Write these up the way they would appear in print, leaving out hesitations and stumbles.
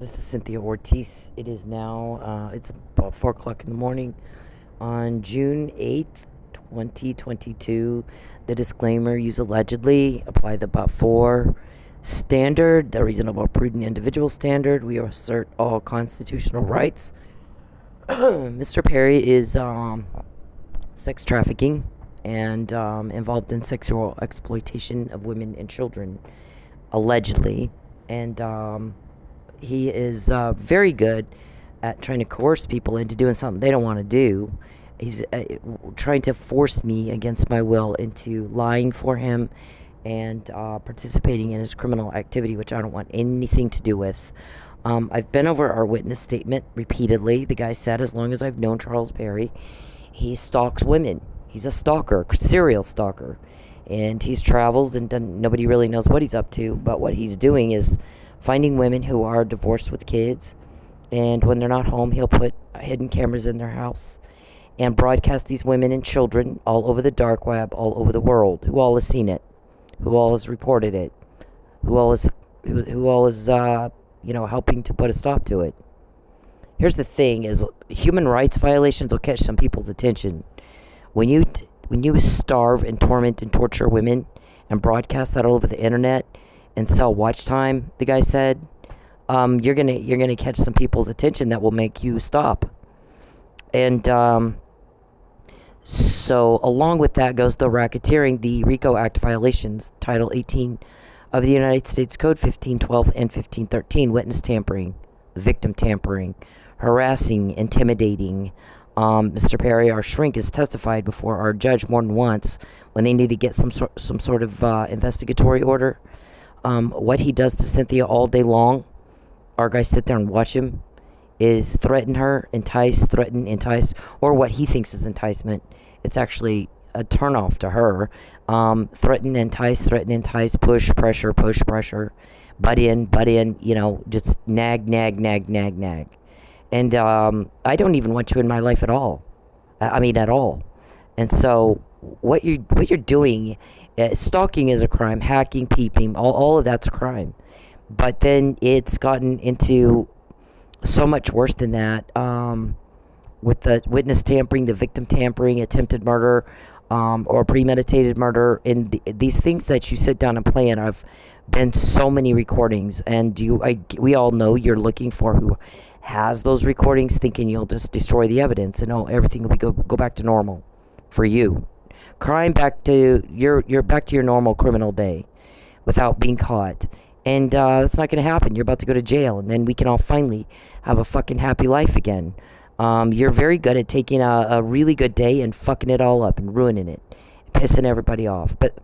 This is Cynthia Ortiz. It is now, it's about 4 o'clock in the morning on June 8th, 2022. The disclaimer: use allegedly, apply the but for standard, the reasonable, prudent individual standard. We assert all constitutional rights. Mr. Perry is sex trafficking and involved in sexual exploitation of women and children, allegedly. And he is very good at trying to coerce people into doing something they don't want to do. He's trying to force me against my will into lying for him and participating in his criminal activity, which I don't want anything to do with. I've been over our witness statement repeatedly. The guy said, as long as I've known Charles Perry, he stalks women. He's a stalker, serial stalker. And he travels and nobody really knows what he's up to. But what he's doing is finding women who are divorced with kids. And when they're not home, he'll put hidden cameras in their house and broadcast these women and children all over the dark web, all over the world. Who all has seen it? Who all has reported it? Who all is helping to put a stop to it? Here's the thing: is human rights violations will catch some people's attention. When you starve and torment and torture women and broadcast that all over the internet and sell watch time, the guy said, you're gonna catch some people's attention that will make you stop. And so along with that goes the racketeering, the RICO Act violations, Title 18 of the United States Code 1512 and 1513, witness tampering, victim tampering, harassing, intimidating. Mr. Perry, our shrink, has testified before our judge more than once when they need to get some sort of investigatory order. What he does to Cynthia all day long, our guys sit there and watch him, is threaten her, entice, threaten, entice, or what he thinks is enticement. It's actually a turnoff to her. Threaten, entice, push, pressure, butt in, just nag. And I don't even want you in my life at all. I mean, at all. And so what you're doing, stalking is a crime, hacking, peeping, all of that's a crime. But then it's gotten into so much worse than that, with the witness tampering, the victim tampering, attempted murder, or premeditated murder, and these things that you sit down and play in. I've been so many recordings, and we all know you're looking for who has those recordings, thinking you'll just destroy the evidence and everything will go back to normal for you. Crime back to you're back to your normal criminal day without being caught. And that's not going to happen. You're about to go to jail, and then we can all finally have a fucking happy life again. You're very good at taking a really good day and fucking it all up and ruining it, pissing everybody off. But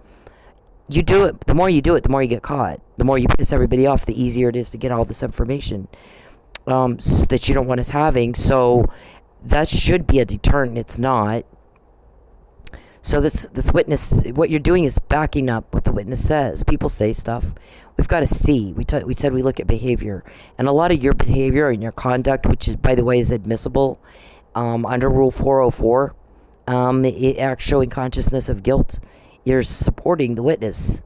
you do it. The more you do it, the more you get caught. The more you piss everybody off, the easier it is to get all this information that you don't want us having. So that should be a deterrent. It's not. So this witness, what you're doing is backing up what the witness says. People say stuff. We've got to see. We said we look at behavior, and a lot of your behavior and your conduct, which is, by the way, is admissible under Rule 404, it acts showing consciousness of guilt. You're supporting the witness.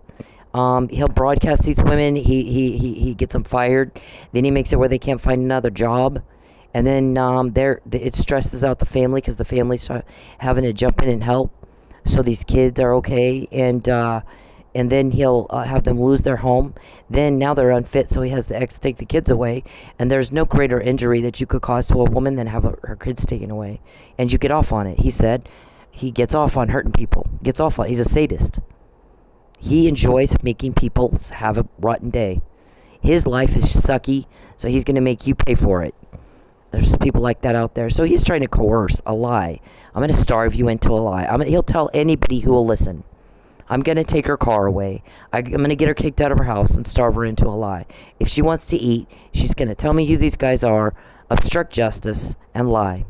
He'll broadcast these women. He gets them fired. Then he makes it where they can't find another job. And then it stresses out the family because the family's having to jump in and help. So these kids are okay, and then he'll have them lose their home. Then now they're unfit, so he has the ex take the kids away. And there's no greater injury that you could cause to a woman than have her kids taken away. And you get off on it. He said he gets off on hurting people. He's a sadist. He enjoys making people have a rotten day. His life is sucky, so he's going to make you pay for it. There's people like that out there. So he's trying to coerce a lie. I'm going to starve you into a lie. He'll tell anybody who will listen. I'm going to take her car away. I'm going to get her kicked out of her house and starve her into a lie. If she wants to eat, she's going to tell me who these guys are, obstruct justice, and lie.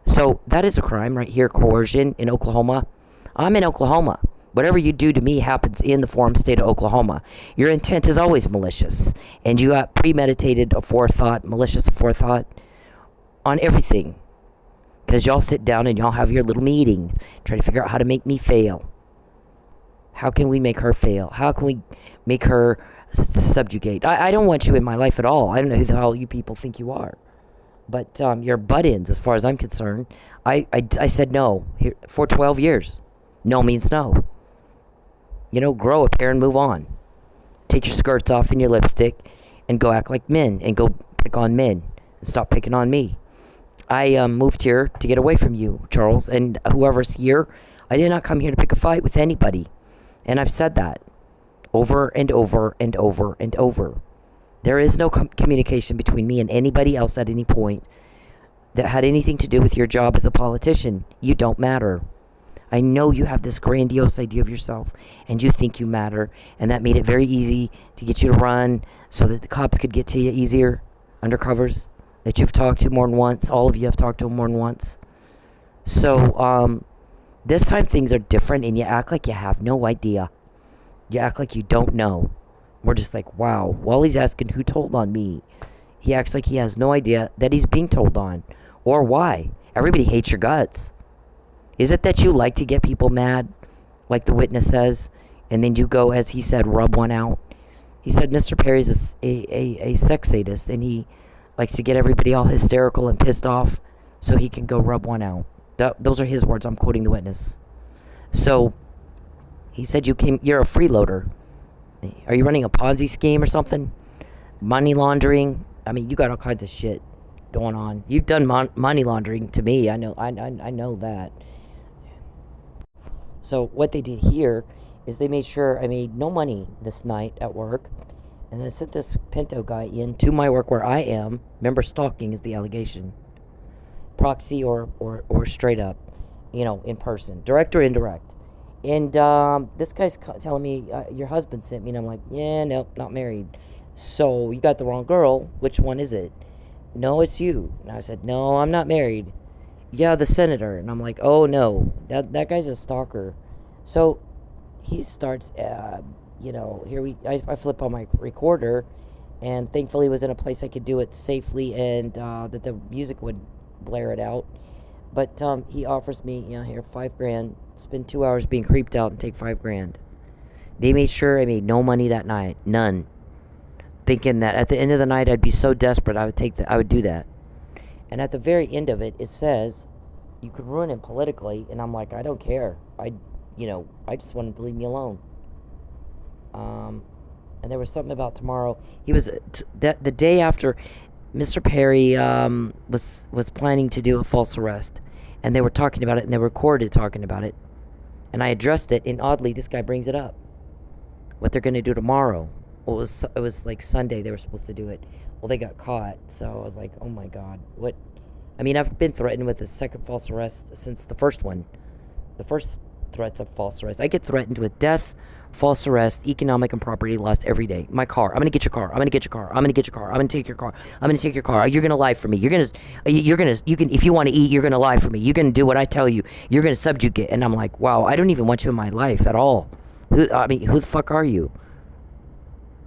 So that is a crime right here, coercion in Oklahoma. I'm in Oklahoma. Whatever you do to me happens in the forum state of Oklahoma. Your intent is always malicious. And you got premeditated forethought, malicious forethought on everything, because y'all sit down and y'all have your little meetings trying to figure out how to make me fail. How can we make her fail? How can we make her subjugate. I don't want you in my life at all. I don't know who the hell you people think you are. But you're butt-ins as far as I'm concerned. I said no here for 12 years. No means no. Grow a pair and move on. Take your skirts off and your lipstick and go act like men and go pick on men and stop picking on me. I moved here to get away from you, Charles, and whoever's here. I did not come here to pick a fight with anybody. And I've said that over and over and over and over. There is no communication between me and anybody else at any point that had anything to do with your job as a politician. You don't matter. I know you have this grandiose idea of yourself, and you think you matter, and that made it very easy to get you to run so that the cops could get to you easier, undercovers that you've talked to more than once. All of you have talked to them more than once. So, this time things are different, and you act like you have no idea. You act like you don't know. We're just like, wow. While he's asking who told on me, he acts like he has no idea that he's being told on. Or why. Everybody hates your guts. Is it that you like to get people mad, like the witness says, and then you go, as he said, rub one out? He said Mr. Perry's a sex sadist, and he likes to get everybody all hysterical and pissed off so he can go rub one out. Those are his words. I'm quoting the witness. So, he said you're a freeloader. Are you running a Ponzi scheme or something? Money laundering? I mean, you got all kinds of shit going on. You've done money laundering to me. I know that. So what they did here is they made sure I made no money this night at work, and then sent this Pinto guy in to my work where I am. Remember, stalking is the allegation. Proxy or straight up, in person, direct or indirect. And this guy's telling me, your husband sent me. And I'm like, yeah, nope, not married. So you got the wrong girl. Which one is it? No, it's you. And I said, no, I'm not married. Yeah, the senator. And I'm like, oh, no, that guy's a stalker. So he starts, I flip on my recorder. And thankfully it was in a place I could do it safely and that the music would blare it out. But he offers me, here, $5,000. Spend 2 hours being creeped out and take $5,000. They made sure I made no money that night, none. Thinking that at the end of the night I'd be so desperate I would do that. And at the very end of it, it says you could ruin him politically, and I'm like, I don't care. I just wanted to leave me alone. And there was something about tomorrow. He was the day after. Mr. Perry was planning to do a false arrest, and they were talking about it, and they recorded talking about it, and I addressed it, and oddly, this guy brings it up, what they're going to do tomorrow. Well, it was like Sunday they were supposed to do it. Well, they got caught, so I was like, oh my God, what? I mean, I've been threatened with a second false arrest since the first one. The first threats of false arrest. I get threatened with death, false arrest, economic and property loss every day. My car. I'm going to get your car. I'm going to get your car. I'm going to get your car. I'm going to take your car. I'm going to take your car. You're going to lie for me. You can, if you want to eat, you're going to lie for me. You're going to do what I tell you. You're going to subjugate. And I'm like, wow, I don't even want you in my life at all. Who the fuck are you?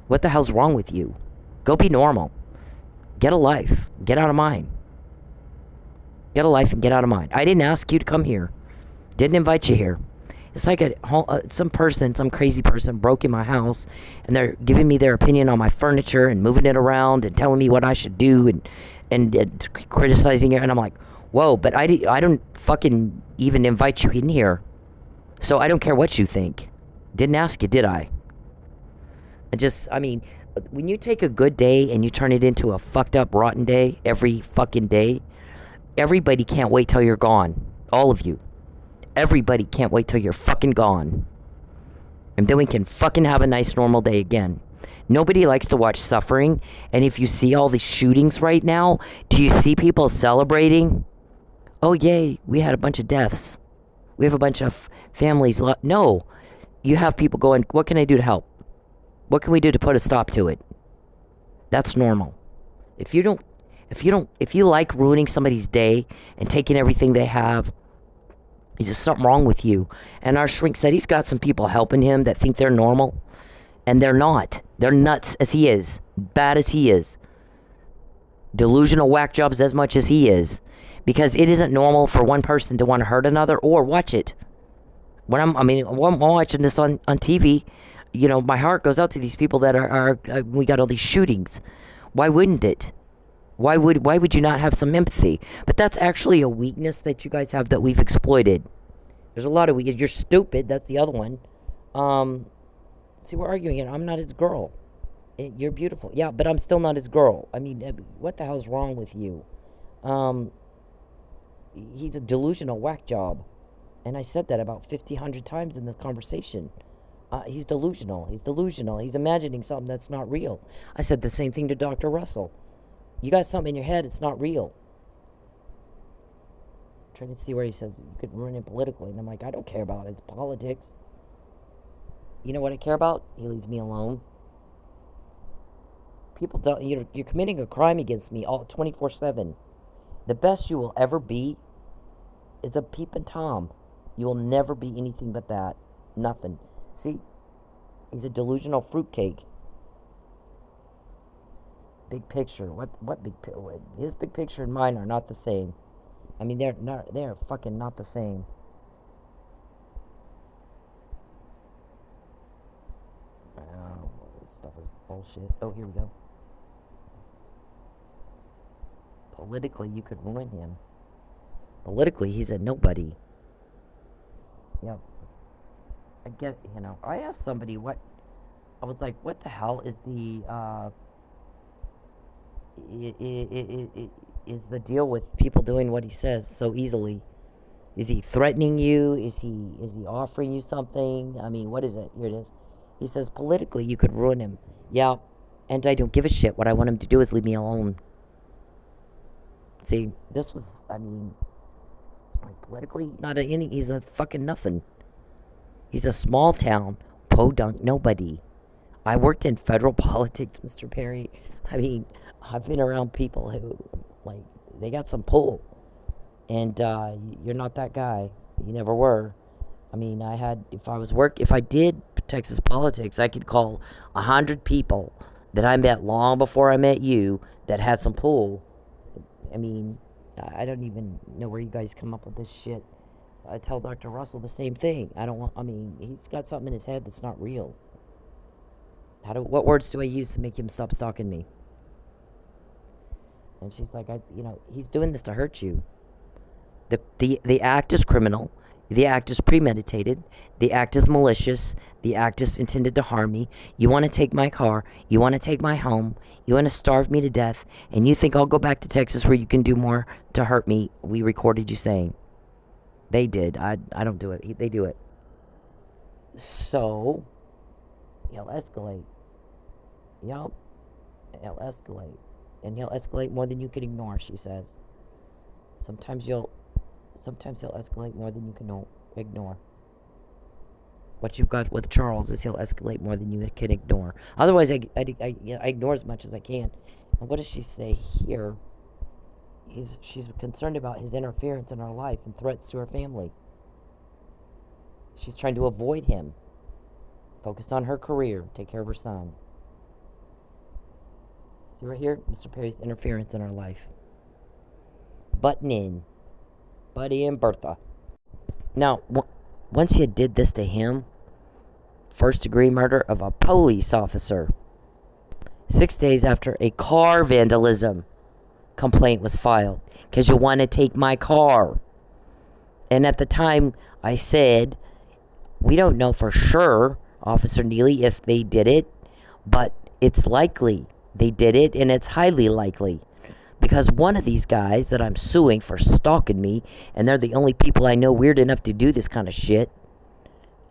What the hell's wrong with you? Go be normal. Get a life. Get out of mine. Get a life and get out of mine. I didn't ask you to come here. Didn't invite you here. It's like some crazy person broke in my house, and they're giving me their opinion on my furniture and moving it around and telling me what I should do and criticizing it. And I'm like, whoa, but I don't fucking even invite you in here. So I don't care what you think. Didn't ask you, did I? When you take a good day and you turn it into a fucked up, rotten day every fucking day, everybody can't wait till you're gone. All of you. Everybody can't wait till you're fucking gone. And then we can fucking have a nice normal day again. Nobody likes to watch suffering. And if you see all the shootings right now, do you see people celebrating? Oh, yay, we had a bunch of deaths. We have a bunch of families. No. You have people going, what can I do to help? What can we do to put a stop to it? That's normal. If you like ruining somebody's day and taking everything they have, there's just something wrong with you. And our shrink said he's got some people helping him that think they're normal. And they're not. They're nuts as he is. Bad as he is. Delusional whack jobs as much as he is. Because it isn't normal for one person to want to hurt another or watch it. When I'm watching this on TV, my heart goes out to these people that are we got all these shootings. Why wouldn't it? Why would you not have some empathy? But that's actually a weakness that you guys have that we've exploited. There's a lot of weakness. You're stupid. That's the other one. See, we're arguing it. I'm not his girl. You're beautiful. Yeah, but I'm still not his girl. I mean, what the hell's wrong with you? He's a delusional whack job. And I said that about 100 times in this conversation. He's delusional. He's delusional. He's imagining something that's not real. I said the same thing to Dr. Russell. You got something in your head, it's not real. I'm trying to see where he says you could ruin it politically. And I'm like, I don't care about it. It's politics. You know what I care about? He leaves me alone. People don't, you're committing a crime against me all 24/7. The best you will ever be is a peeping Tom. You will never be anything but that. Nothing. See? He's a delusional fruitcake. Big picture. What big picture? His big picture and mine are not the same. I mean, they're fucking not the same. Oh, this stuff is bullshit. Oh, here we go. Politically, you could ruin him. Politically, he's a nobody. Yep. I get, I asked somebody I was like, what the hell is is the deal with people doing what he says so easily? Is he threatening you? Is he offering you something? I mean, what is it? Here it is. He says, politically, you could ruin him. Yeah, and I don't give a shit. What I want him to do is leave me alone. See, this was, like, politically, he's a fucking nothing. He's a small town, podunk nobody. I worked in federal politics, Mr. Perry. I mean, I've been around people who, like, they got some pull. And you're not that guy. You never were. I mean, if I did Texas politics, I could call 100 people that I met long before I met you that had some pull. I mean, I don't even know where you guys come up with this shit. I tell Dr. Russell the same thing. He's got something in his head that's not real. What words do I use to make him stop stalking me? And she's like, he's doing this to hurt you. The act is criminal. The act is premeditated. The act is malicious. The act is intended to harm me. You want to take my car. You want to take my home. You want to starve me to death. And you think I'll go back to Texas where you can do more to hurt me. We recorded you saying. They did. I don't do it. They do it. So, he'll escalate. Yup. He'll escalate. And he'll escalate more than you can ignore, she says. Sometimes he'll escalate more than you can ignore. What you've got with Charles is he'll escalate more than you can ignore. Otherwise, I ignore as much as I can. And what does she say here? She's concerned about his interference in her life and threats to her family. She's trying to avoid him. Focus on her career. Take care of her son. See right here? Mr. Perry's interference in her life. Butting in. Buddy and Bertha. Now, once you did this to him, first-degree murder of a police officer, 6 days after a car vandalism complaint was filed, because you want to take my car. And at the time, I said, we don't know for sure, Officer Neely, if they did it, but it's likely they did it, and it's highly likely. Because one of these guys that I'm suing for stalking me, and they're the only people I know weird enough to do this kind of shit,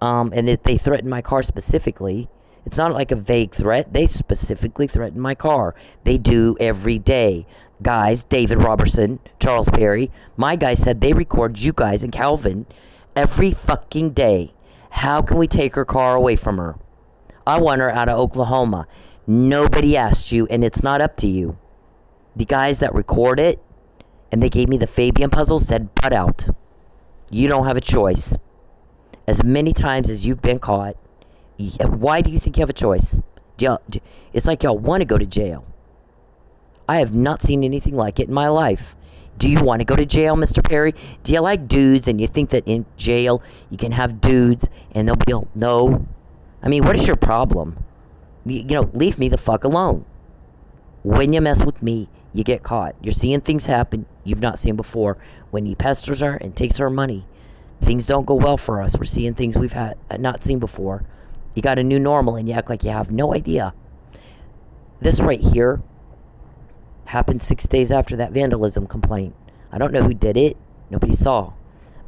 and that they threatened my car specifically. It's not like a vague threat. They specifically threatened my car. They do every day. Guys, David Robertson, Charles Perry, my guy said they record you guys and Calvin every fucking day. How can we take her car away from her? I want her out of Oklahoma. Nobody asked you, and it's not up to you. The guys that record it, and they gave me the Fabian puzzle, said, butt out. You don't have a choice. As many times as you've been caught, why do you think you have a choice? It's like y'all want to go to jail. I have not seen anything like it in my life. Do you want to go to jail, Mr. Perry? Do you like dudes and you think that in jail you can have dudes and nobody will know? I mean, what is your problem? Leave me the fuck alone. When you mess with me, you get caught. You're seeing things happen you've not seen before. When he pesters her and takes her money, things don't go well for us. We're seeing things we've had not seen before. You got a new normal and you act like you have no idea. This right here happened 6 days after that vandalism complaint. I don't know who did it. Nobody saw.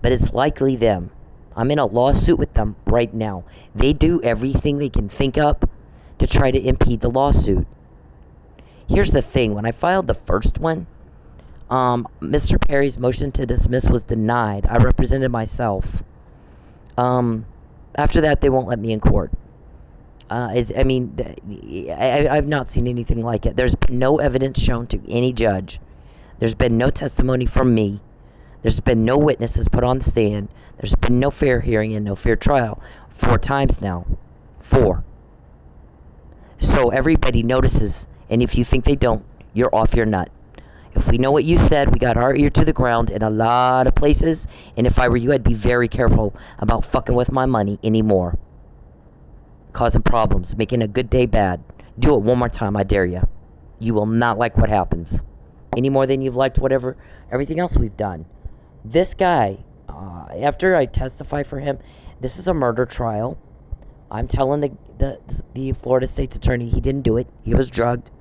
But it's likely them. I'm in a lawsuit with them right now. They do everything they can think up to try to impede the lawsuit. Here's the thing. When I filed the first one, Mr. Perry's motion to dismiss was denied. I represented myself. After that, they won't let me in court. I've not seen anything like it. There's been no evidence shown to any judge. There's been no testimony from me. There's been no witnesses put on the stand. There's been no fair hearing and no fair trial. 4 times now. 4. So everybody notices, and if you think they don't, you're off your nut. If we know what you said, we got our ear to the ground in a lot of places, and if I were you, I'd be very careful about fucking with my money anymore. Causing problems, making a good day bad. Do it one more time, I dare you. You will not like what happens. Any more than you've liked everything else we've done. This guy, after I testify for him, this is a murder trial. I'm telling the Florida State's attorney he didn't do it. He was drugged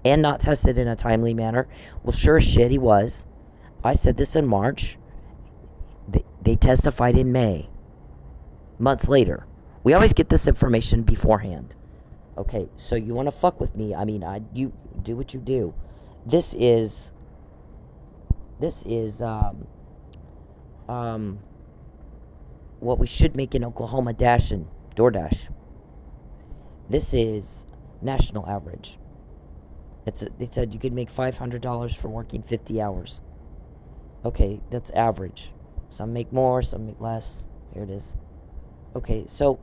and not tested in a timely manner. Well, sure as shit, he was. I said this in March. They testified in May. Months later. We always get this information beforehand. Okay, so you want to fuck with me? I mean, you do what you do. This is what we should make in Oklahoma DoorDash. This is national average. They said you could make $500 for working 50 hours. Okay, that's average. Some make more, some make less. Here it is. Okay, so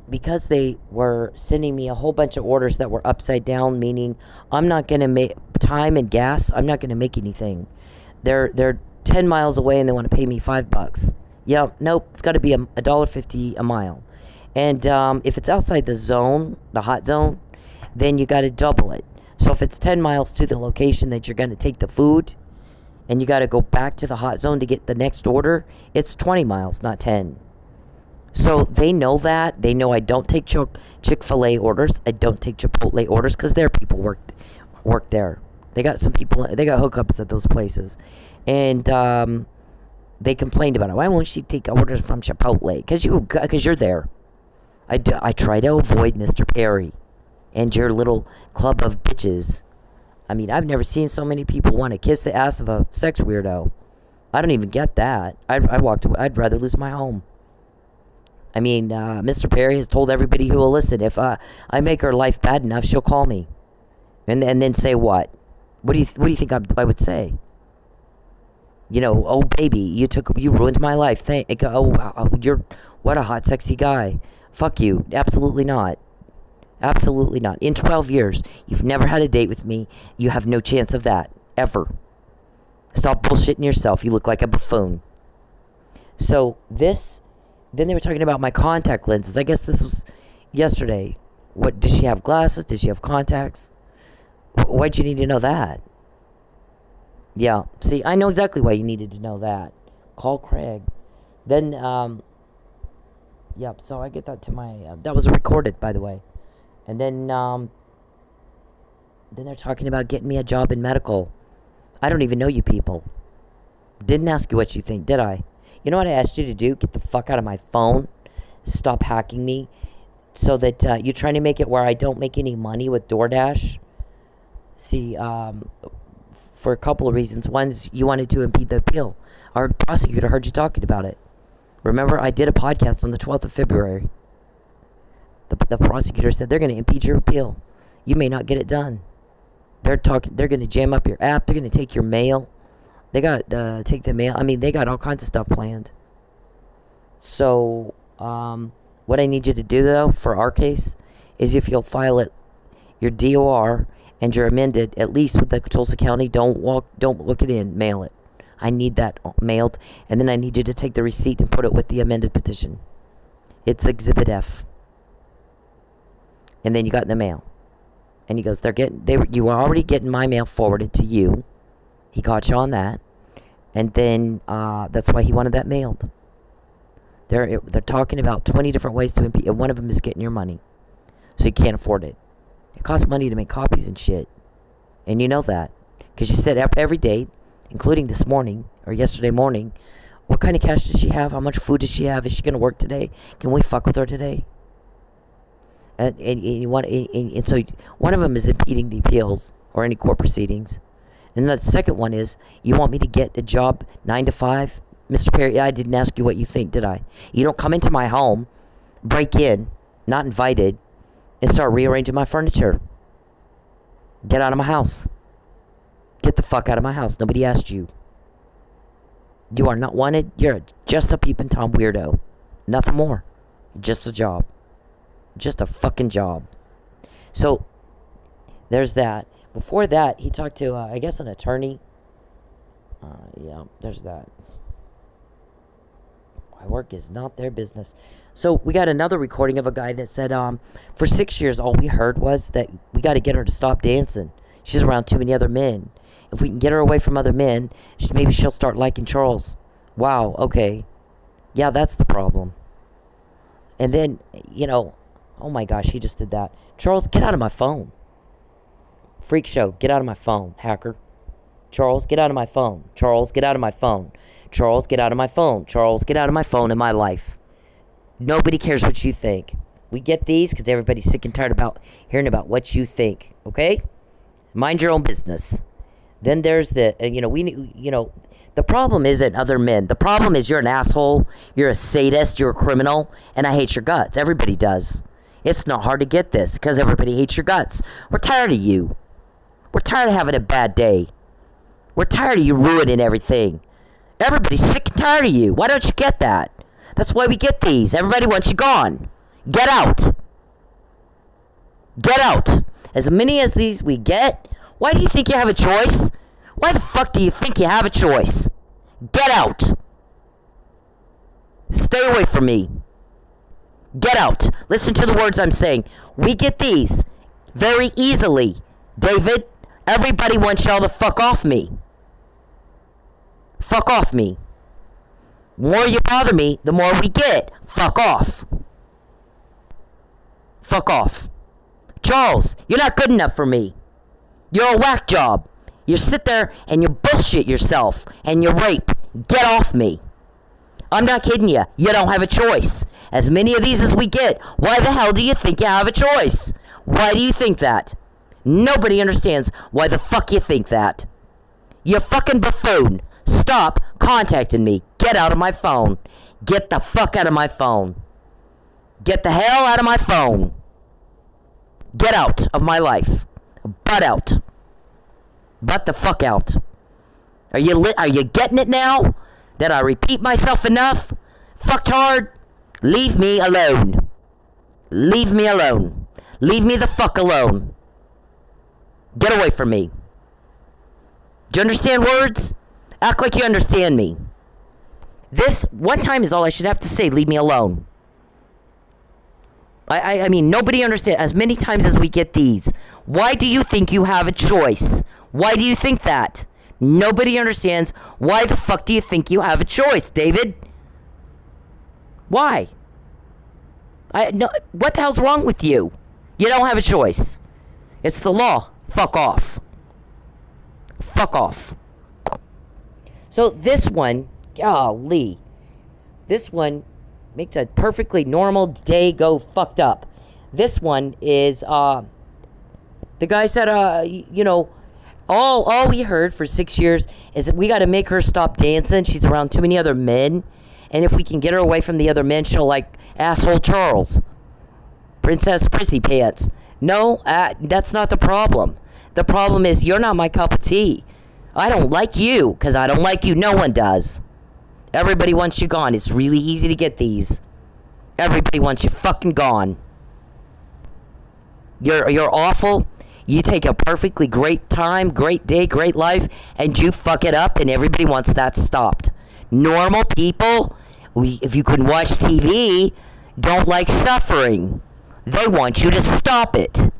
because they were sending me a whole bunch of orders that were upside down, meaning I'm not going to make time and gas, I'm not going to make anything. They're 10 miles away and they want to pay me $5. Yeah, nope, it's got to be $1.50 a mile. And if it's outside the zone, the hot zone, then you got to double it. So if it's 10 miles to the location that you're going to take the food, and you got to go back to the hot zone to get the next order, it's 20 miles, not 10. So they know that. They know I don't take Chick-fil-A orders. I don't take Chipotle orders because their people work there. They got some people, they got hookups at those places. And they complained about it. Why won't she take orders from Chipotle? Because you're there. I try to avoid Mr. Perry and your little club of bitches. I mean, I've never seen so many people want to kiss the ass of a sex weirdo. I don't even get that. I walked away. I'd rather lose my home. I mean, Mr. Perry has told everybody who will listen, if I make her life bad enough, she'll call me. And then say what? What do you think I would say? Oh baby, you ruined my life. You're what a hot sexy guy. Fuck you. Absolutely not. Absolutely not. In 12 years, you've never had a date with me. You have no chance of that. Ever. Stop bullshitting yourself. You look like a buffoon. So then they were talking about my contact lenses. I guess this was yesterday. What, does she have glasses? Does she have contacts? Why'd you need to know that? Yeah. See, I know exactly why you needed to know that. Call Craig. Then, yep. So I get that to my, that was recorded, by the way. And then they're talking about getting me a job in medical. I don't even know you people. Didn't ask you what you think, did I? You know what I asked you to do? Get the fuck out of my phone. Stop hacking me. So that you're trying to make it where I don't make any money with DoorDash. See, for a couple of reasons. One's you wanted to impede the appeal. Our prosecutor heard you talking about it. Remember, I did a podcast on the 12th of February. The prosecutor said they're going to impede your appeal. You may not get it done. They're going to jam up your app. They're going to take your mail. They got take the mail. I mean, they got all kinds of stuff planned. So, what I need you to do though for our case is if you'll file it, your DOR and your amended, at least with the Tulsa County. Don't look it in. Mail it. I need that mailed. And then I need you to take the receipt and put it with the amended petition. It's Exhibit F. And then you got in the mail. And he goes, you were already getting my mail forwarded to you. He caught you on that. And then that's why he wanted that mailed. They're talking about 20 different ways to impede, and one of them is getting your money. So you can't afford it. It costs money to make copies and shit. And you know that. Because you set up every day, including this morning, or yesterday morning, what kind of cash does she have? How much food does she have? Is she going to work today? Can we fuck with her today? And so one of them is impeding the appeals or any court proceedings. And the second one is, you want me to get a job 9 to 5? Mr. Perry, I didn't ask you what you think, did I? You don't come into my home, break in, not invited, and start rearranging my furniture. Get out of my house. Get the fuck out of my house. Nobody asked you. You are not wanted. You're just a peeping Tom weirdo. Nothing more. Just a job. Just a fucking job. So, there's that. Before that, he talked to, I guess, an attorney. Yeah, there's that. My work is not their business. So we got another recording of a guy that said, for 6 years, all we heard was that we got to get her to stop dancing. She's around too many other men. If we can get her away from other men, maybe she'll start liking Charles. Wow, okay. Yeah, that's the problem. And then, oh my gosh, he just did that. Charles, get out of my phone. Freak show, get out of my phone, hacker. Charles, get out of my phone. Charles, get out of my phone. Charles, get out of my phone. Charles, get out of my phone in my life. Nobody cares what you think. We get these because everybody's sick and tired about hearing about what you think. Okay? Mind your own business. Then there's the, the problem isn't other men. The problem is you're an asshole. You're a sadist. You're a criminal. And I hate your guts. Everybody does. It's not hard to get this because everybody hates your guts. We're tired of you. We're tired of having a bad day. We're tired of you ruining everything. Everybody's sick and tired of you. Why don't you get that? That's why we get these. Everybody wants you gone. Get out. Get out. As many as these we get, why do you think you have a choice? Why the fuck do you think you have a choice? Get out. Stay away from me. Get out. Listen to the words I'm saying. We get these very easily. David, everybody wants y'all to fuck off me. Fuck off me. The more you bother me, the more we get. Fuck off. Fuck off. Charles, you're not good enough for me. You're a whack job. You sit there and you bullshit yourself and you rape. Get off me. I'm not kidding you. You don't have a choice. As many of these as we get, why the hell do you think you have a choice? Why do you think that? Nobody understands why the fuck you think that. You fucking buffoon. Stop contacting me. Get out of my phone. Get the fuck out of my phone. Get the hell out of my phone. Get out of my life. Butt out. Butt the fuck out. Are you getting it now? Did I repeat myself enough? Fucked hard? Leave me alone. Leave me alone. Leave me the fuck alone. Get away from me. Do you understand words? Act like you understand me. This one time is all I should have to say. Leave me alone. I mean, nobody understands. As many times as we get these, why do you think you have a choice? Why do you think that? Nobody understands. Why the fuck do you think you have a choice, David? Why? No. What the hell's wrong with you? You don't have a choice. It's the law. Fuck off. Fuck off. So this one, golly, this one makes a perfectly normal day go fucked up. This one is, the guy said, all we heard for 6 years is that we got to make her stop dancing. She's around too many other men. And if we can get her away from the other men, she'll like asshole Charles. Princess Prissy Pants. No, that's not the problem. The problem is you're not my cup of tea. I don't like you because I don't like you. No one does. Everybody wants you gone. It's really easy to get these. Everybody wants you fucking gone. You're awful. You take a perfectly great time, great day, great life, and you fuck it up, and everybody wants that stopped. Normal people, if you can watch TV, don't like suffering. They want you to stop it.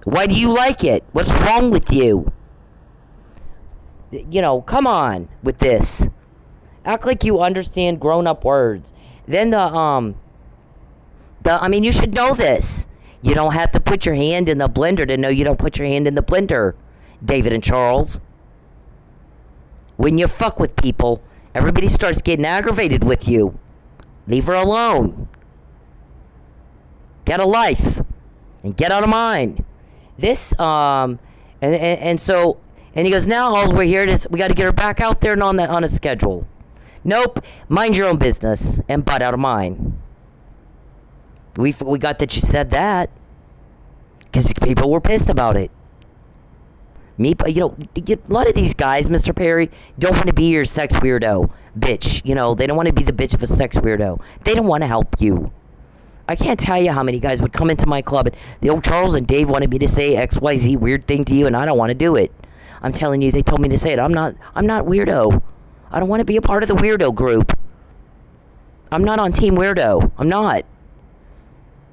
Why do you like it? What's wrong with you? You know, come on with this. Act like you understand grown-up words. Then I mean, you should know this. You don't have to put your hand in the blender to know you don't put your hand in the blender, David and Charles. When you fuck with people, everybody starts getting aggravated with you. Leave her alone. Get a life. And get out of mine. This, and he goes, now all we're here is we got to get her back out there and on a schedule. Nope. Mind your own business and butt out of mine. We got that you said that because people were pissed about it. A lot of these guys, Mr. Perry, don't want to be your sex weirdo bitch. You know, they don't want to be the bitch of a sex weirdo. They don't want to help you. I can't tell you how many guys would come into my club and the old Charles and Dave wanted me to say XYZ weird thing to you and I don't want to do it. I'm telling you, they told me to say it. I'm not weirdo. I don't want to be a part of the weirdo group. I'm not on Team Weirdo. I'm not.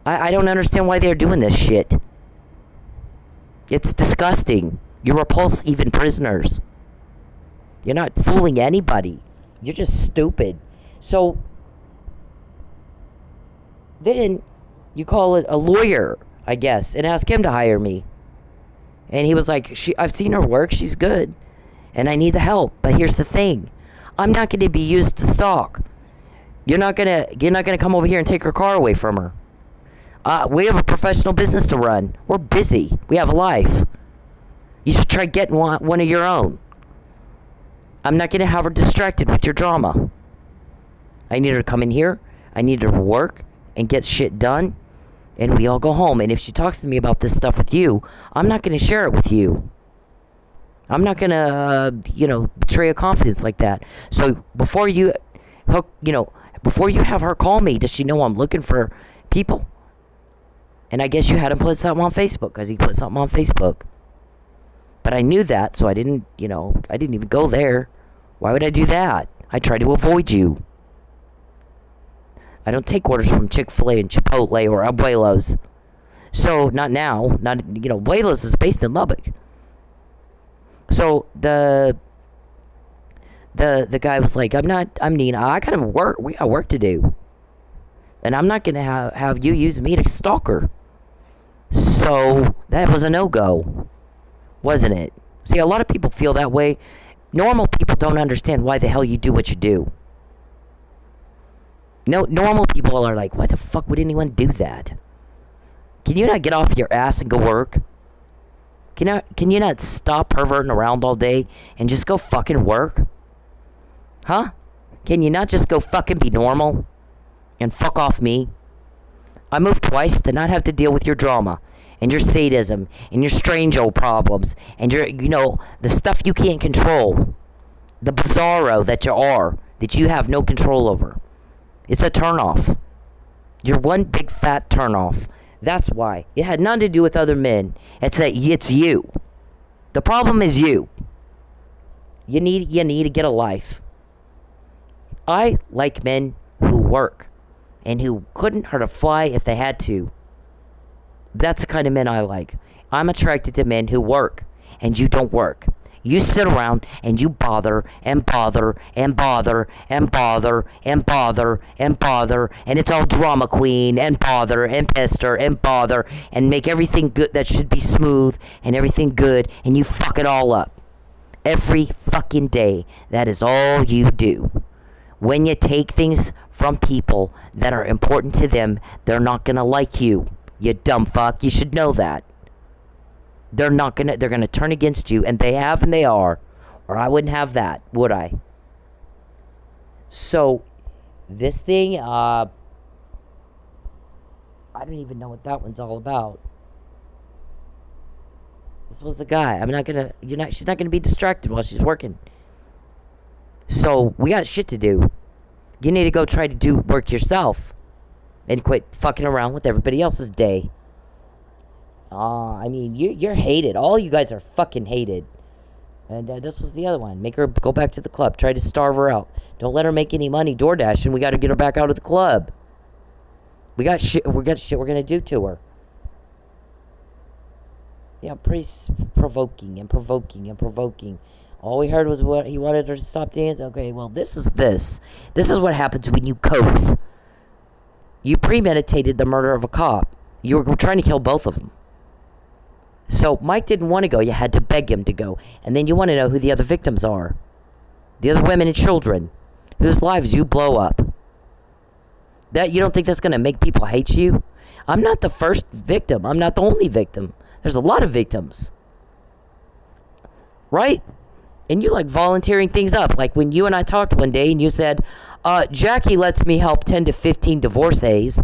I don't understand why they're doing this shit. It's disgusting. You repulse even prisoners. You're not fooling anybody. You're just stupid. So, then you call it a lawyer, I guess, and ask him to hire me. And he was like, I've seen her work. She's good. And I need the help. But here's the thing. I'm not going to be used to stalk. You're not gonna come over here and take her car away from her. We have a professional business to run. We're busy. We have a life. You should try getting one of your own. I'm not going to have her distracted with your drama. I need her to come in here. I need her to work and get shit done. And we all go home. And if she talks to me about this stuff with you, I'm not going to share it with you. I'm not going to, betray a confidence like that. So before you have her call me, does she know I'm looking for people? And I guess you had him put something on Facebook because he put something on Facebook. But I knew that, so I didn't even go there. Why would I do that? I try to avoid you. I don't take orders from Chick-fil-A and Chipotle or Abuelos. So, not now. Abuelos is based in Lubbock. So, the guy was like, Nina, I gotta work. We got work to do. And I'm not gonna have you use me to stalk her. So, that was a no-go. Wasn't it? See, a lot of people feel that way. Normal people don't understand why the hell you do what you do. No, normal people are like, why the fuck would anyone do that? Can you not get off your ass and go work? Can you not stop perverting around all day and just go fucking work? Huh? Can you not just go fucking be normal? And fuck off me? I moved twice to not have to deal with your drama. And your sadism. And your strange old problems. And your, the stuff you can't control. The bizarro that you are. That you have no control over. It's a turnoff. You're one big fat turnoff. That's why. It had nothing to do with other men. It's you. The problem is you. You need to get a life. I like men who work. And who couldn't hurt a fly if they had to. That's the kind of men I like. I'm attracted to men who work. And you don't work. You sit around and you bother and bother and bother and bother and bother and bother, and it's all drama queen and bother and pester and bother and make everything good that should be smooth and everything good, and you fuck it all up. Every fucking day. That is all you do. When you take things from people that are important to them, they're not gonna like you. You dumb fuck. You should know that. They're gonna turn against you, and they have and they are, or I wouldn't have that, would I? So, this thing, I don't even know what that one's all about. This was the guy. She's not gonna be distracted while she's working. So, we got shit to do. You need to go try to do work yourself, and quit fucking around with everybody else's day. I mean, you're hated. All you guys are fucking hated. And this was the other one. Make her go back to the club. Try to starve her out. Don't let her make any money DoorDash, and we got to get her back out of the club. We got shit. We're gonna do to her. Yeah, pretty provoking and provoking and provoking. All we heard was what he wanted her to stop dancing. Okay, well, this is this. This is what happens when you coax. You premeditated the murder of a cop. You were trying to kill both of them. So Mike didn't want to go. You had to beg him to go. And then you want to know who the other victims are. The other women and children whose lives you blow up. That you don't think that's going to make people hate you? I'm not the first victim. I'm not the only victim. There's a lot of victims. Right? And you like volunteering things up. Like when you and I talked one day and you said, Jackie lets me help 10 to 15 divorcees.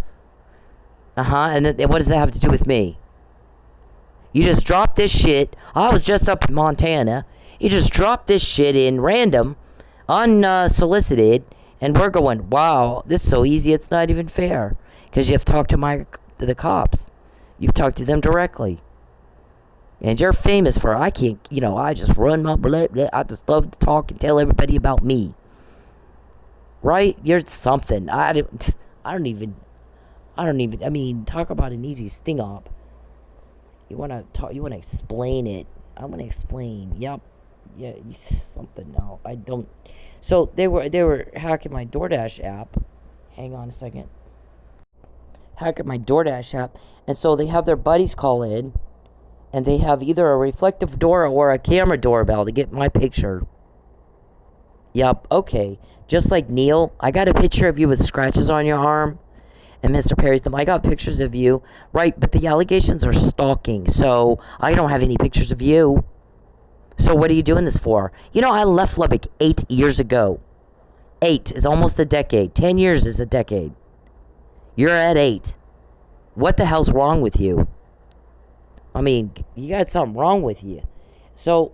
And then what does that have to do with me? You just dropped this shit. I was just up in Montana. You just dropped this shit in random, unsolicited, and we're going, wow, this is so easy, it's not even fair. Because you've talked to the cops. You've talked to them directly. And you're famous for, I just run my blood. I just love to talk and tell everybody about me. Right? You're something. I mean, talk about an easy sting up. You want to explain it. I want to explain. Yep. Yeah, something. No, I don't. So they were hacking my DoorDash app. Hang on a second. Hacking my DoorDash app. And so they have their buddies call in. And they have either a reflective door or a camera doorbell to get my picture. Yep, okay. Just like Neil, I got a picture of you with scratches on your arm. And Mr. Perry's I got pictures of you. Right, but the allegations are stalking. So I don't have any pictures of you. So what are you doing this for? You know, I left Lubbock 8 years ago. 8 is almost a decade. 10 years is a decade. You're at 8. What the hell's wrong with you? I mean, you got something wrong with you. So,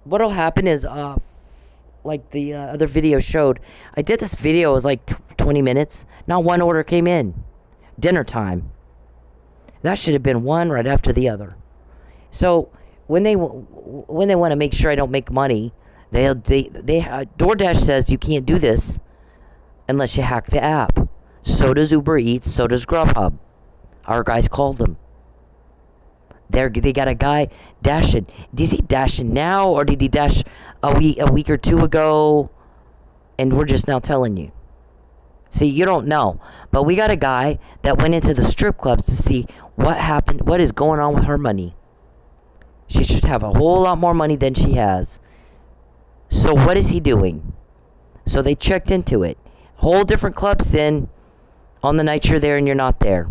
what'll happen is, like the other video showed, I did this video, it was like 20 minutes. Not one order came in. Dinner time. That should have been one right after the other. So, when they want to make sure I don't make money, DoorDash says you can't do this unless you hack the app. So does Uber Eats, so does Grubhub. Our guys called them. They got a guy dashing. Is he dashing now, or did he dash a week or two ago? And we're just now telling you. See, you don't know. But we got a guy that went into the strip clubs to see what happened, what is going on with her money. She should have a whole lot more money than she has. So what is he doing? So they checked into it. Whole different clubs in on the night you're there and you're not there.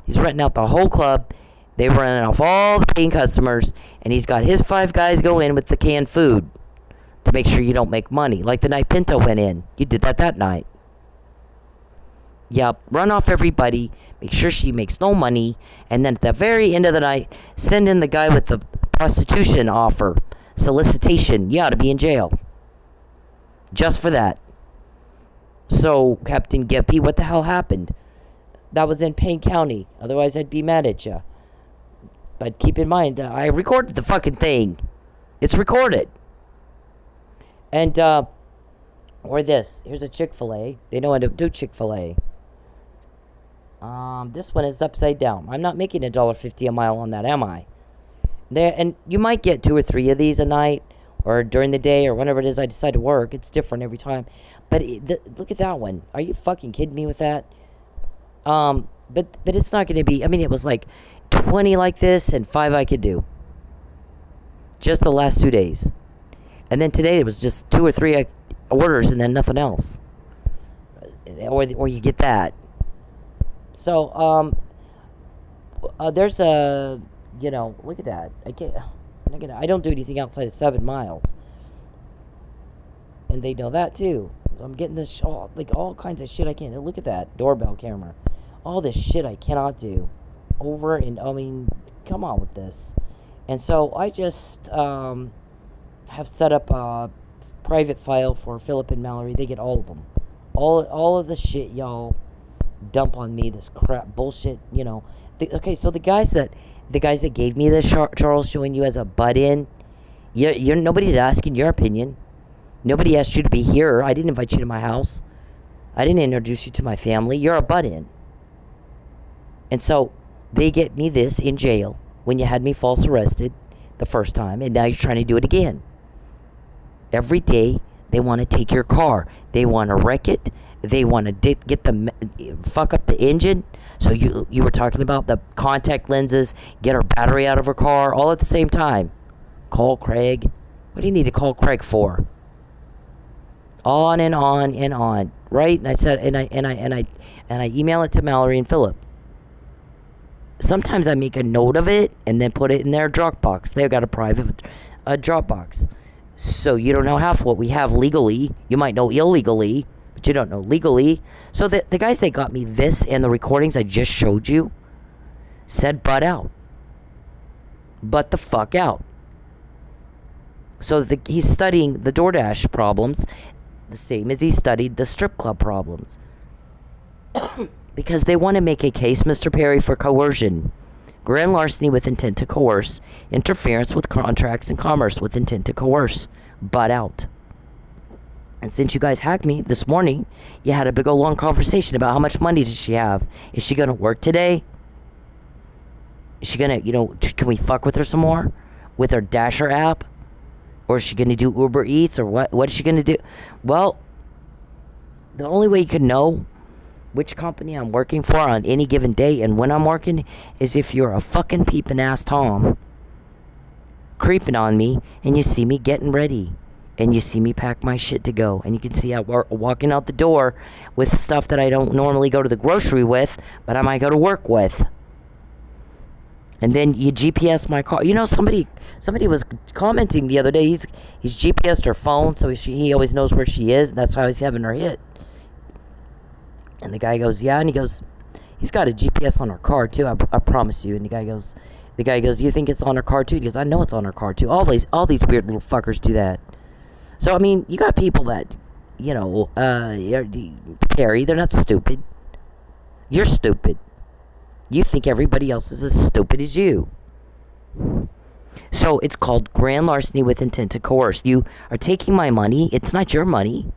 He's renting out the whole club. They were running off all the paying customers, and he's got his 5 guys go in with the canned food to make sure you don't make money. Like the night Pinto went in. You did that night. Yep, run off everybody, make sure she makes no money, and then at the very end of the night, send in the guy with the prostitution offer, solicitation. You ought to be in jail. Just for that. So, Captain Gimpy, what the hell happened? That was in Payne County. Otherwise, I'd be mad at you. But keep in mind, I recorded the fucking thing. It's recorded. And, or this. Here's a Chick-fil-A. They know how to do Chick-fil-A. This one is upside down. I'm not making $1.50 a mile on that, am I? And you might get 2 or 3 of these a night, or during the day, or whenever it is I decide to work. It's different every time. But look at that one. Are you fucking kidding me with that? But it's not going to be, I mean, it was like 20 like this and 5 I could do. Just the last 2 days. And then today it was just 2 or 3 orders and then nothing else. Or you get that. So, there's a, look at that. I don't do anything outside of 7 miles. And they know that too. So I'm getting this, all kinds of shit I can't. Look at that doorbell camera. All this shit I cannot do. Come on with this. And so I just have set up a private file for Philip and Mallory. They get all of them. All of the shit, y'all. dump on me this crap bullshit, Okay, so the guys that gave me this, Charles, showing you as a butt in, you're nobody's asking your opinion. Nobody asked you to be here. I didn't invite you to my house. I didn't introduce you to my family. You're a butt in. And so they get me this in jail when you had me false arrested the first time, and now you're trying to do it again. Every day they want to take your car. They want to wreck it. They want to fuck up the engine. So you were talking about the contact lenses, get her battery out of her car, all at the same time. Call Craig. What do you need to call Craig for? On and on and on, right? And I said, and I email it to Mallory and Philip. Sometimes I make a note of it and then put it in their Dropbox. They've got a private Dropbox. So you don't know half what we have legally. You might know illegally, but you don't know legally. So the guys that got me this and the recordings I just showed you said butt out. Butt the fuck out. So he's studying the DoorDash problems the same as he studied the strip club problems. Because they want to make a case, Mr. Perry, for coercion. Grand larceny with intent to coerce. Interference with contracts and commerce with intent to coerce. Butt out. And since you guys hacked me this morning, you had a big old long conversation about how much money does she have. Is she going to work today? Is she going to, can we fuck with her some more? With her Dasher app? Or is she going to do Uber Eats? Or what? What is she going to do? Well, the only way you can know which company I'm working for on any given day and when I'm working is if you're a fucking peeping ass Tom creeping on me and you see me getting ready and you see me pack my shit to go and you can see I'm walking out the door with stuff that I don't normally go to the grocery with, but I might go to work with. And then you GPS my car. Somebody was commenting the other day. He's GPSed her phone, so he always knows where she is. And that's how he's having her hit. And the guy goes, yeah. And he goes, he's got a GPS on her car too. I promise you. And the guy goes, you think it's on her car too? He goes, I know it's on her car too. All these weird little fuckers do that. So I mean, you got people that, Perry. They're not stupid. You're stupid. You think everybody else is as stupid as you. So it's called grand larceny with intent to coerce. You are taking my money. It's not your money.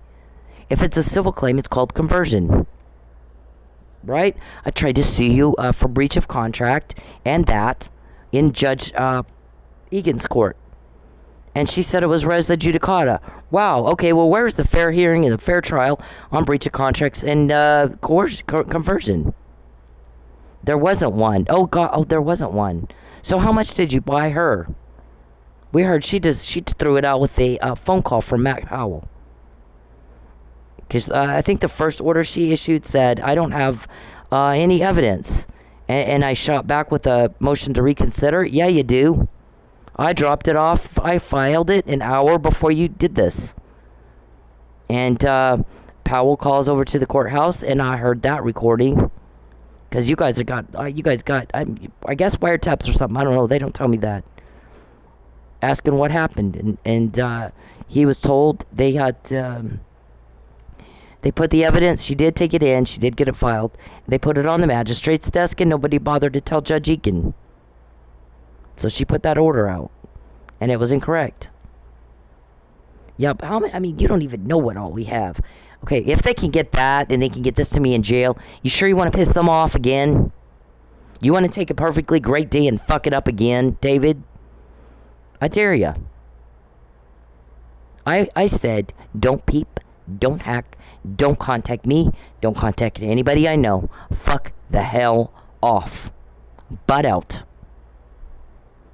If it's a civil claim, it's called conversion. Right? I tried to sue you for breach of contract and that in Judge Egan's court. And she said it was res judicata. Wow. Okay, well, where's the fair hearing and the fair trial on breach of contracts and conversion? There wasn't one. Oh, God. Oh, there wasn't one. So how much did you buy her? We heard she threw it out with a phone call from Matt Powell. Because I think the first order she issued said, I don't have any evidence. And I shot back with a motion to reconsider. Yeah, you do. I dropped it off. I filed it an hour before you did this. And Powell calls over to the courthouse, and I heard that recording. Because you guys got, I guess wiretaps or something. I don't know. They don't tell me that. Asking what happened. And he was told they had, they put the evidence. She did take it in. She did get it filed. They put it on the magistrate's desk and nobody bothered to tell Judge Egan. So she put that order out. And it was incorrect. Yeah, but you don't even know what all we have. Okay, if they can get that and they can get this to me in jail, you sure you want to piss them off again? You want to take a perfectly great day and fuck it up again, David? I dare ya. I said, don't peep, don't hack, don't contact me, don't contact anybody I know. Fuck the hell off. Butt out.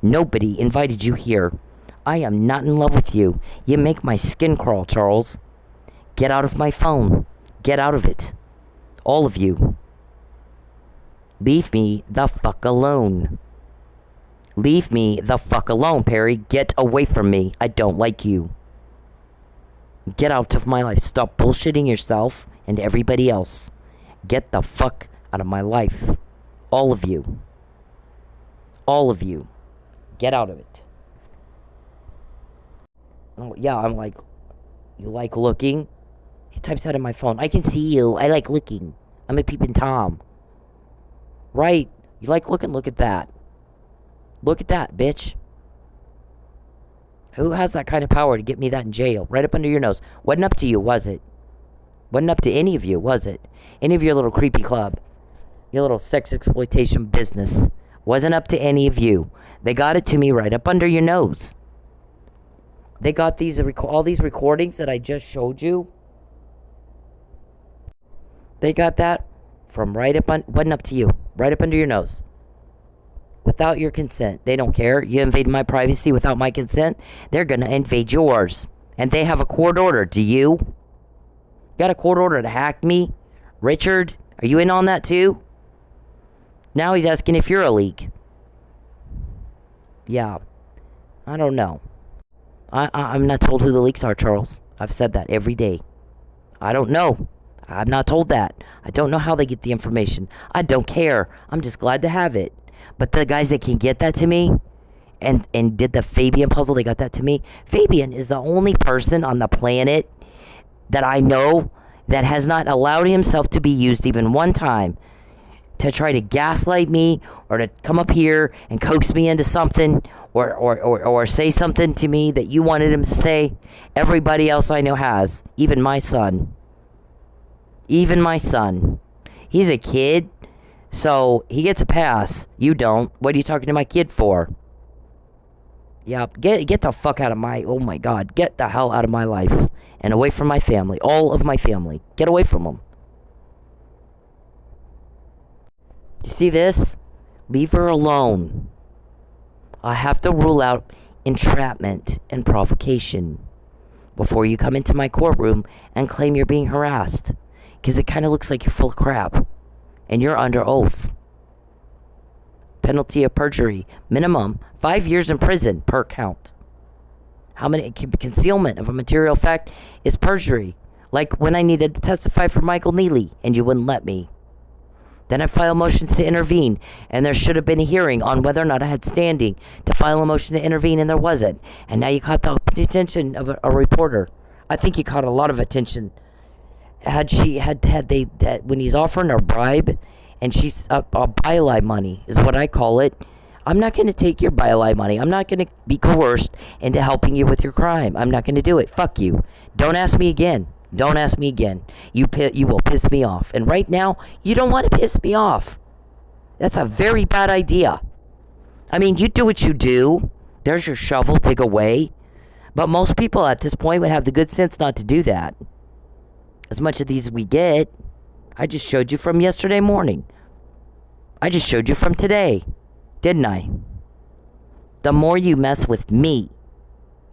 Nobody invited you here. I am not in love with you. You make my skin crawl, Charles. Get out of my phone. Get out of it. All of you. Leave me the fuck alone. Leave me the fuck alone, Perry. Get away from me. I don't like you. Get out of my life. Stop bullshitting yourself and everybody else. Get the fuck out of my life. All of you. All of you. Get out of it. Oh, yeah, I'm like, you like looking? He types out on my phone. I can see you. I like looking. I'm a peeping Tom. Right. You like looking? Look at that. Look at that, bitch. Who has that kind of power to get me that in jail? Right up under your nose. Wasn't up to you, was it? Wasn't up to any of you, was it? Any of your little creepy club. Your little sex exploitation business. Wasn't up to any of you. They got it to me right up under your nose. They got all these recordings that I just showed you. They got that from right up on, wasn't up to you. Right up under your nose. Without your consent. They don't care. You invade my privacy without my consent. They're going to invade yours. And they have a court order. Do you? Got a court order to hack me? Richard, are you in on that too? Now he's asking if you're a leak. Yeah. I don't know. I'm not told who the leaks are, Charles. I've said that every day. I don't know. I'm not told that. I don't know how they get the information. I don't care. I'm just glad to have it. But the guys that can get that to me and did the Fabian puzzle, they got that to me. Fabian is the only person on the planet that I know that has not allowed himself to be used even one time to try to gaslight me or to come up here and coax me into something or say something to me that you wanted him to say. Everybody else I know has. Even my son. Even my son. He's a kid, so he gets a pass. You don't. What are you talking to my kid for? Yeah, get the fuck out of my... Oh my God. Get the hell out of my life. And away from my family. All of my family. Get away from them. You see this? Leave her alone. I have to rule out entrapment and provocation before you come into my courtroom and claim you're being harassed. Because it kind of looks like you're full of crap. And you're under oath. Penalty of perjury. Minimum 5 years in prison per count. How many? Concealment of a material fact is perjury. Like when I needed to testify for Michael Neely and you wouldn't let me. Then I filed motions to intervene, and there should have been a hearing on whether or not I had standing to file a motion to intervene, and there wasn't. And now you caught the attention of a reporter. I think you caught a lot of attention. Had they when he's offering her bribe, and she's byline money is what I call it. I'm not going to take your byline money. I'm not going to be coerced into helping you with your crime. I'm not going to do it. Fuck you. Don't ask me again. Don't ask me again. You will piss me off. And right now, you don't want to piss me off. That's a very bad idea. I mean, you do what you do. There's your shovel, dig away. But most people at this point would have the good sense not to do that. As much of these we get, I just showed you from yesterday morning. I just showed you from today. Didn't I? The more you mess with me,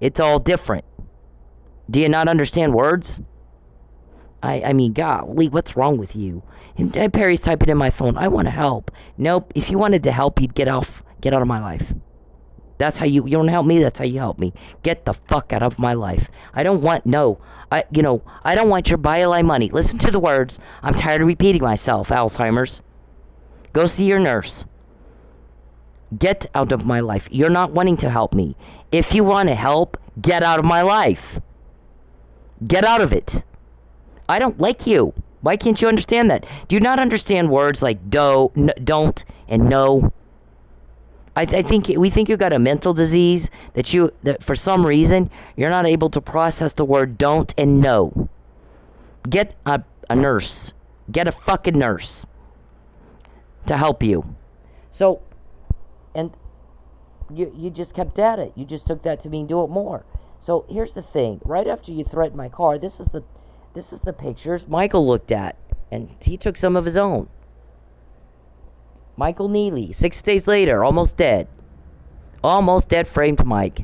it's all different. Do you not understand words? I mean, golly, what's wrong with you? And Perry's typing in my phone, I want to help. Nope, if you wanted to help, you'd get out of my life. That's how you don't help me, that's how you help me. Get the fuck out of my life. I don't want your byline money. Listen to the words. I'm tired of repeating myself, Alzheimer's. Go see your nurse. Get out of my life. You're not wanting to help me. If you want to help, get out of my life. Get out of it. I don't like you. Why can't you understand that? Do you not understand words like don't, and no? I think we think you've got a mental disease that for some reason you're not able to process the word don't and no. Get a nurse. Get a fucking nurse to help you. So, and you just kept at it. You just took that to mean do it more. So here's the thing. Right after you threatened my car, this is the pictures Michael looked at, and he took some of his own. Michael Neely, 6 days later, almost dead. Almost dead, framed Mike.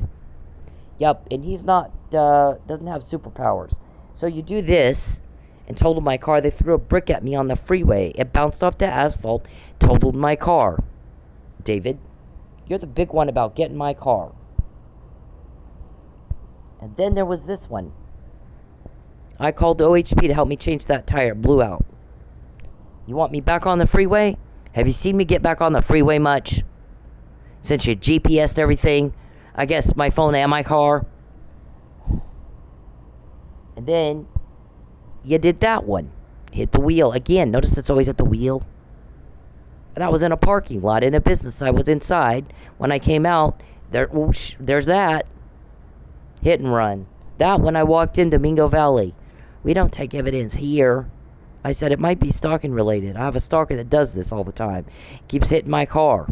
Yep, and he's not, doesn't have superpowers. So you do this, and totaled my car. They threw a brick at me on the freeway. It bounced off the asphalt, totaled my car. David, you're the big one about getting my car. And then there was this one. I called OHP to help me change that tire. It blew out. You want me back on the freeway? Have you seen me get back on the freeway much? Since you GPS'd everything. I guess my phone and my car. And then you did that one. Hit the wheel. Again, notice it's always at the wheel. That was in a parking lot in a business. I was inside. When I came out, there's that. Hit and run. That when I walked in Domingo Valley. We don't take evidence here. I said it might be stalking related. I have a stalker that does this all the time. Keeps hitting my car.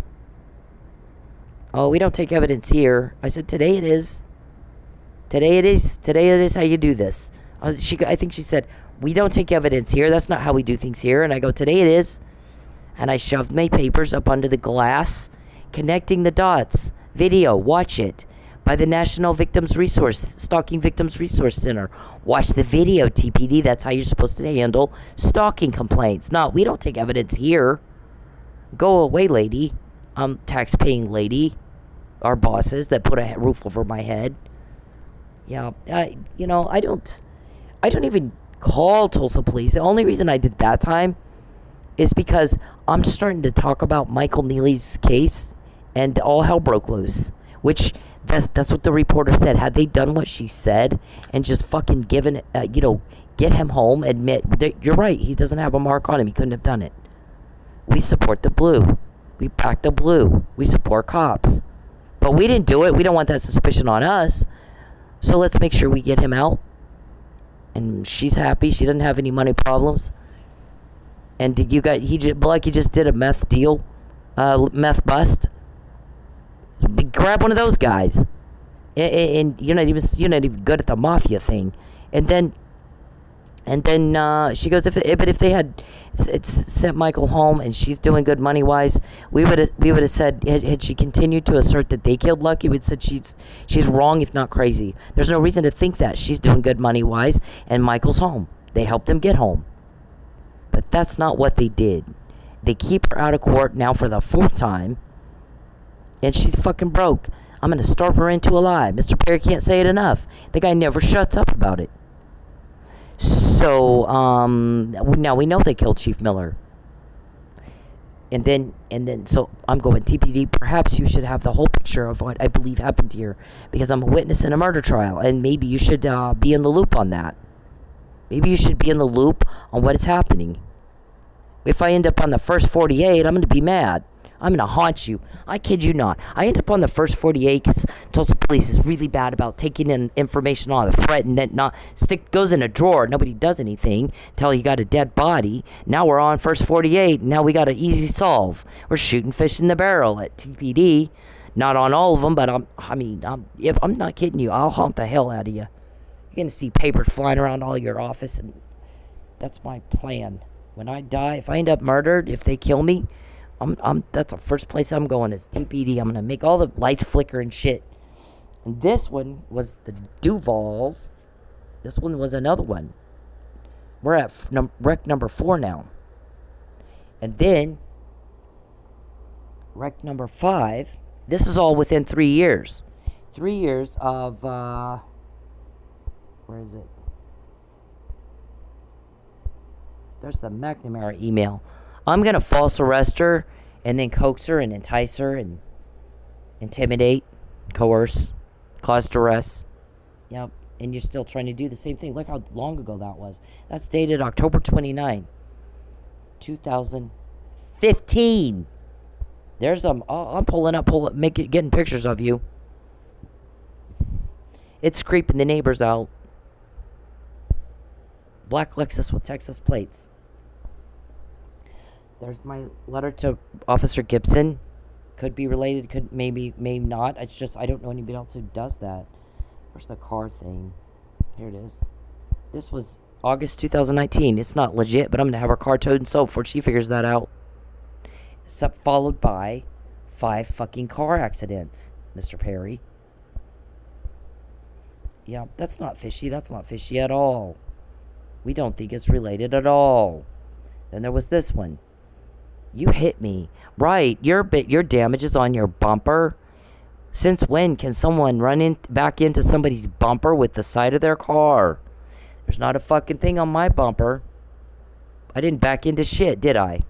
Oh, we don't take evidence here. I said, today it is. Today it is. Today it is how you do this. I think she said, we don't take evidence here. That's not how we do things here. And I go, today it is. And I shoved my papers up under the glass, connecting the dots. Video, watch it. By the National Stalking Victims Resource Center. Watch the video, TPD. That's how you're supposed to handle stalking complaints. No, we don't take evidence here. Go away, lady. Tax-paying lady. Our bosses that put a roof over my head. Yeah, I don't even call Tulsa police. The only reason I did that time is because I'm starting to talk about Michael Neely's case, and all hell broke loose. Which that's what the reporter said. Had they done what she said and just fucking given, get him home, admit you're right. He doesn't have a mark on him. He couldn't have done it. We support the blue. We back the blue. We support cops. But we didn't do it. We don't want that suspicion on us. So let's make sure we get him out. And she's happy. She doesn't have any money problems. And he just did a meth deal, meth bust. Grab one of those guys. And you're not even good at the mafia thing. And then she goes, if they had sent Michael home and she's doing good money wise, we would have said, had she continued to assert that they killed Lucky, we'd said she's wrong if not crazy. There's no reason to think that she's doing good money wise and Michael's home. They helped him get home, but that's not what they did. They keep her out of court now for the 4th time, and she's fucking broke. I'm gonna starve her into a lie. Mr. Perry can't say it enough. The guy never shuts up about it. So, now we know they killed Chief Miller. And then, so I'm going, TPD, perhaps you should have the whole picture of what I believe happened here, because I'm a witness in a murder trial, and maybe you should be in the loop on that. Maybe you should be in the loop on what is happening. If I end up on the first 48, I'm going to be mad. I'm going to haunt you. I kid you not. I end up on the first 48 because Tulsa police is really bad about taking in information on a threat and then goes in a drawer. Nobody does anything until you got a dead body. Now we're on first 48. And now we got an easy solve. We're shooting fish in the barrel at TPD. Not on all of them, but if I'm not kidding you, I'll haunt the hell out of you. You're going to see papers flying around all your office, and that's my plan. When I die, if I end up murdered, if they kill me, that's the first place I'm going is TPD. I'm going to make all the lights flicker and shit. And this one was the Duvals. This one was another one. We're at wreck number 4 now. And then, wreck number 5. This is all within 3 years. 3 years of, where is it? There's the McNamara email. I'm going to false arrest her and then coax her and entice her and intimidate, coerce, cause duress. Yep. And you're still trying to do the same thing. Look how long ago that was. That's dated October 29, 2015. There's I'm pulling up, getting pictures of you. It's creeping the neighbors out. Black Lexus with Texas plates. There's my letter to Officer Gibson. Could be related, maybe not. It's just I don't know anybody else who does that. Where's the car thing? Here it is. This was August 2019. It's not legit, but I'm going to have her car towed and sold before she figures that out. Followed by 5 fucking car accidents, Mr. Perry. Yeah, that's not fishy. That's not fishy at all. We don't think it's related at all. Then there was this one. You hit me. Right, your damage is on your bumper. Since when can someone run back into somebody's bumper with the side of their car? There's not a fucking thing on my bumper. I didn't back into shit, did I?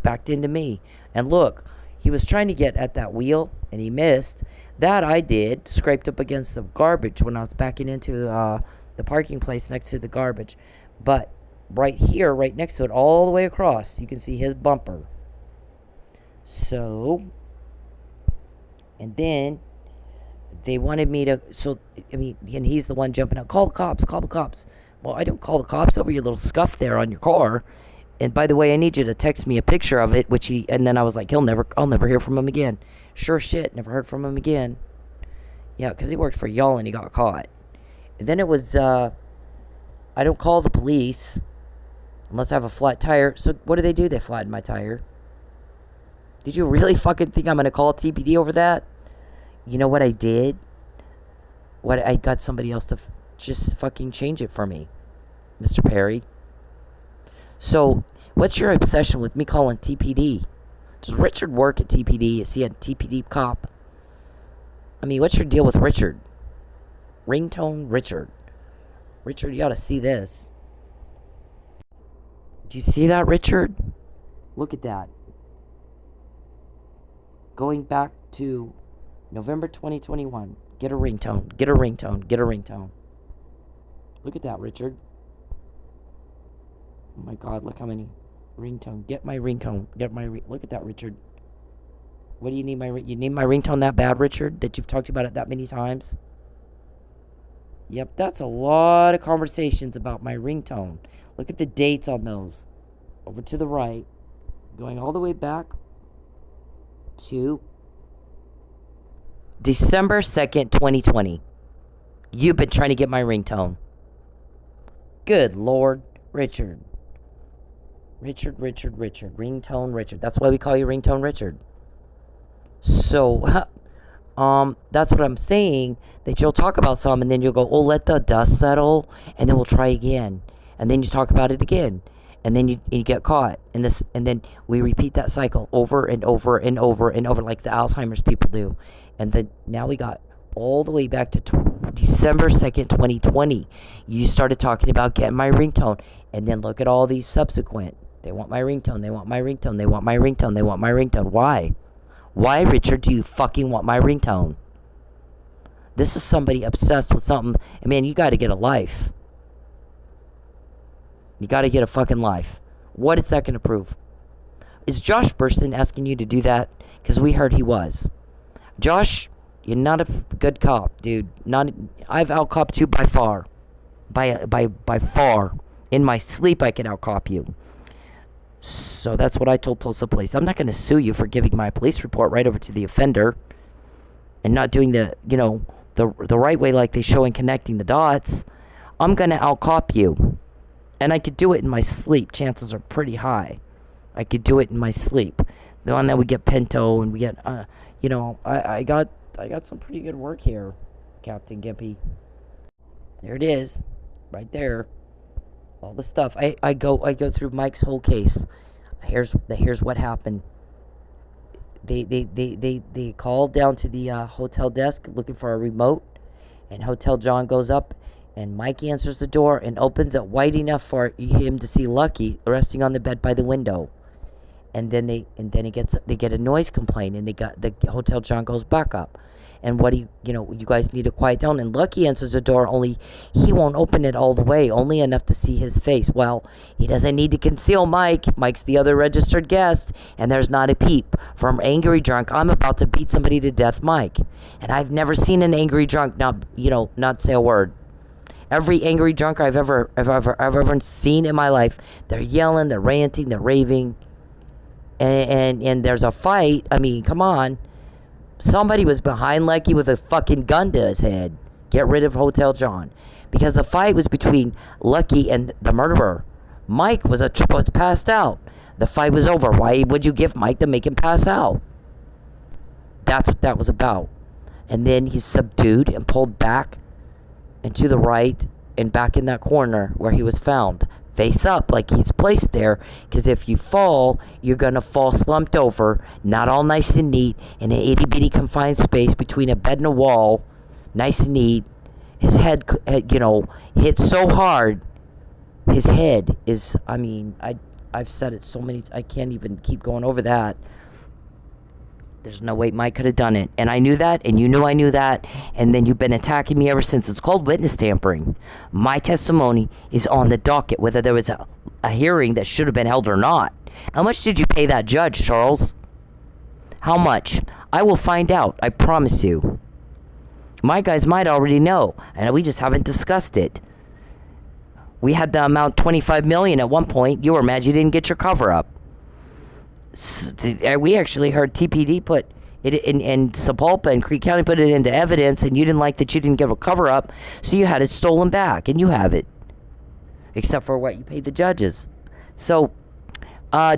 Backed into me. And look, he was trying to get at that wheel, and he missed. That I did. Scraped up against the garbage when I was backing into the parking place next to the garbage. But right here, right next to it, all the way across, you can see his bumper. So, and then they wanted me to, so, I mean, and he's the one jumping out, call the cops, call the cops. Well, I don't call the cops over your little scuff there on your car. And by the way, I need you to text me a picture of it, which and then I was like, I'll never hear from him again. Sure shit, never heard from him again. Yeah, because he worked for y'all and he got caught. And then it was, I don't call the police unless I have a flat tire. So what do? They flattened my tire. Did you really fucking think I'm going to call TPD over that? You know what I did? I got somebody else to just fucking change it for me, Mr. Perry. So, what's your obsession with me calling TPD? Does Richard work at TPD? Is he a TPD cop? I mean, what's your deal with Richard? Ringtone Richard. Richard, you ought to see this. Do you see that, Richard? Look at that. Going back to November 2021. Get a ringtone. Get a ringtone. Get a ringtone. Look at that, Richard. Oh my God, look how many. Ringtone. Get my ringtone. Look at that, Richard. What do you need you need my ringtone that bad, Richard? That you've talked about it that many times? Yep, that's a lot of conversations about my ringtone. Look at the dates on those. Over to the right. Going all the way back to December 2nd, 2020. You've been trying to get my ringtone. Good Lord. Richard. Ringtone Richard. That's why we call you Ringtone Richard. So, that's what I'm saying. That you'll talk about some and then you'll go, oh, let the dust settle, and then we'll try again. And then you talk about it again. And then you get caught. And then we repeat that cycle over and over and over and over, like the Alzheimer's people do. And then now we got all the way back to December 2nd, 2020. You started talking about getting my ringtone. And then look at all these subsequent. They want my ringtone. They want my ringtone. They want my ringtone. They want my ringtone. Why? Why, Richard, do you fucking want my ringtone? This is somebody obsessed with something. And man, you got to get a life. You got to get a fucking life. What is that going to prove? Is Josh Burston asking you to do that? Because we heard he was. Josh, you're not a good cop, dude. I've out-copped you by far. By far. In my sleep, I can out-cop you. So that's what I told Tulsa Police. I'm not going to sue you for giving my police report right over to the offender and not doing the right way like they show in Connecting the Dots. I'm going to out-cop you. And I could do it in my sleep. Chances are pretty high. I could do it in my sleep. The one that we get Pinto and we get, I got some pretty good work here, Captain Gimpy. There it is, right there. All the stuff. I go through Mike's whole case. Here's what happened. They called down to the hotel desk looking for a remote, and Hotel John goes up. And Mike answers the door and opens it wide enough for him to see Lucky resting on the bed by the window. And then they get a noise complaint, and the Hotel John goes back up. And you guys need to quiet down. And Lucky answers the door, only he won't open it all the way, only enough to see his face. Well, he doesn't need to conceal Mike. Mike's the other registered guest, and there's not a peep. From angry drunk, I'm about to beat somebody to death, Mike. And I've never seen an angry drunk not say a word. Every angry drunk I've ever seen in my life, they're yelling, they're ranting, they're raving, and there's a fight. I mean, come on. Somebody was behind Lucky with a fucking gun to his head. Get rid of Hotel John. Because the fight was between Lucky and the murderer. Mike was passed out. The fight was over. Why would you give Mike to make him pass out? That's what that was about. And then he's subdued and pulled back and to the right and back in that corner where he was found. Face up like he's placed there, because if you fall, you're going to fall slumped over, not all nice and neat, in an itty-bitty confined space between a bed and a wall, nice and neat. His head, hit so hard. His head is, I've said it so many, I can't even keep going over that. There's no way Mike could have done it. And I knew that, and you knew I knew that, and then you've been attacking me ever since. It's called witness tampering. My testimony is on the docket, whether there was a hearing that should have been held or not. How much did you pay that judge, Charles? How much? I will find out, I promise you. My guys might already know, and we just haven't discussed it. We had the amount $25 million at one point. You were mad you didn't get your cover-up. We actually heard TPD put it in Sepulpa and Creek County put it into evidence, and you didn't like that you didn't give a cover-up, so you had it stolen back, and you have it. Except for what you paid the judges. So,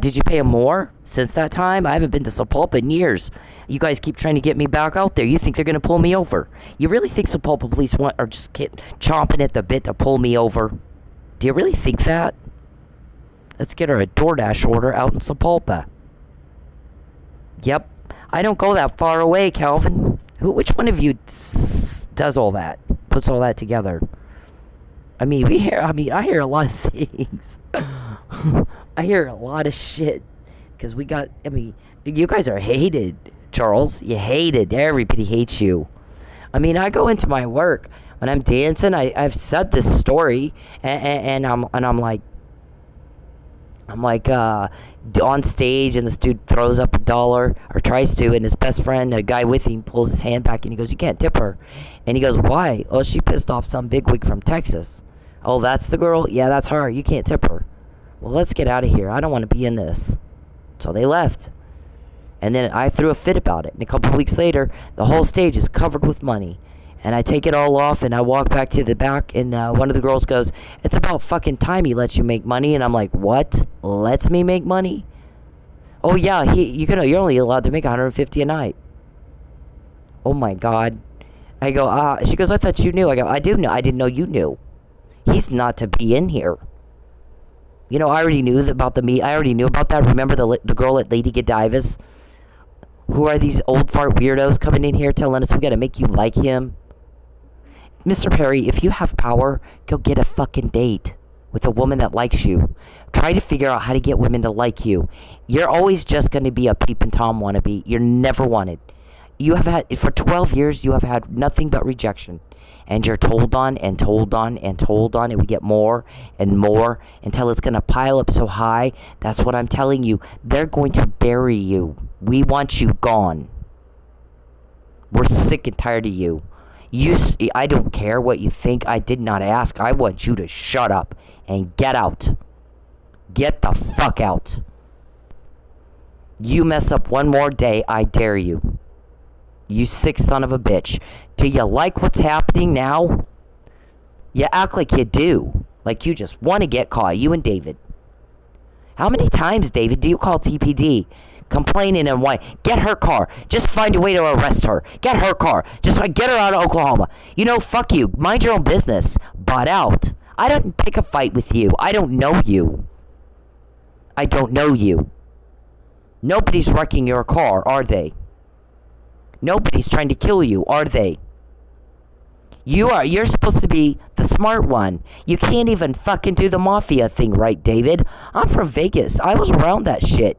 did you pay them more since that time? I haven't been to Sepulpa in years. You guys keep trying to get me back out there. You think they're going to pull me over? You really think Sepulpa police are just chomping at the bit to pull me over? Do you really think that? Let's get her a DoorDash order out in Sepulpa. Yep. I don't go that far away, Calvin. Which one of you does all that? Puts all that together? I hear a lot of things. I hear a lot of shit. Because you guys are hated, Charles. You hated. Everybody hates you. I go into my work. When I'm dancing, I've said this story. And I'm like on stage, and this dude throws up $1 or tries to, and his best friend, a guy with him, pulls his hand back and he goes, "You can't tip her." And he goes, "Why?" "Oh, she pissed off some bigwig from Texas." "Oh, that's the girl?" "Yeah, that's her. You can't tip her." "Well, let's get out of here. I don't want to be in this." So they left. And then I threw a fit about it. And a couple weeks later, the whole stage is covered with money. And I take it all off, and I walk back to the back, and one of the girls goes, "It's about fucking time he lets you make money." And I'm like, "What? Lets me make money?" "Oh yeah, you're only allowed to make $150 a night." "Oh my God." I go, she goes, "I thought you knew." I go, "I do know. I didn't know you knew. He's not to be in here." I already knew about I already knew about that. Remember the girl at Lady Godiva's? Who are these old fart weirdos coming in here telling us we gotta make you like him? Mr. Perry, if you have power, go get a fucking date with a woman that likes you. Try to figure out how to get women to like you. You're always just going to be a peeping Tom wannabe. You're never wanted. You have had, for 12 years, you have had nothing but rejection. And you're told on and told on and told on, and we get more and more until it's going to pile up so high. That's what I'm telling you. They're going to bury you. We want you gone. We're sick and tired of you. I don't care what you think. I did not ask. I want you to shut up and get out. Get the fuck out. You mess up one more day, I dare you. You sick son of a bitch. Do you like what's happening now? You act like you do. Like you just want to get caught. You and David. How many times, David, do you call TPD? Complaining and whining. Get her car. Just find a way to arrest her. Get her car. Just get her out of Oklahoma. Fuck you. Mind your own business. Butt out. I don't pick a fight with you. I don't know you. I don't know you. Nobody's wrecking your car, are they? Nobody's trying to kill you, are they? You're supposed to be the smart one. You can't even fucking do the mafia thing right, David. I'm from Vegas. I was around that shit.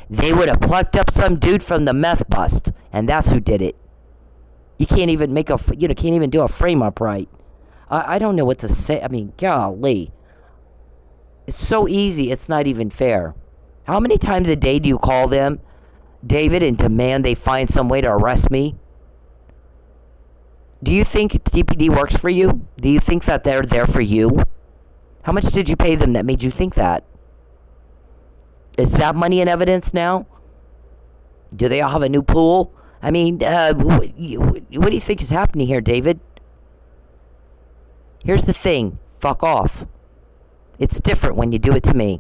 They would have plucked up some dude from the meth bust, and that's who did it. You can't even can't even do a frame up right. I don't know what to say. Golly. It's so easy, it's not even fair. How many times a day do you call them, David, and demand they find some way to arrest me? Do you think TPD works for you? Do you think that they're there for you? How much did you pay them that made you think that? Is that money in evidence now? Do they all have a new pool? What do you think is happening here, David? Here's the thing. Fuck off. It's different when you do it to me.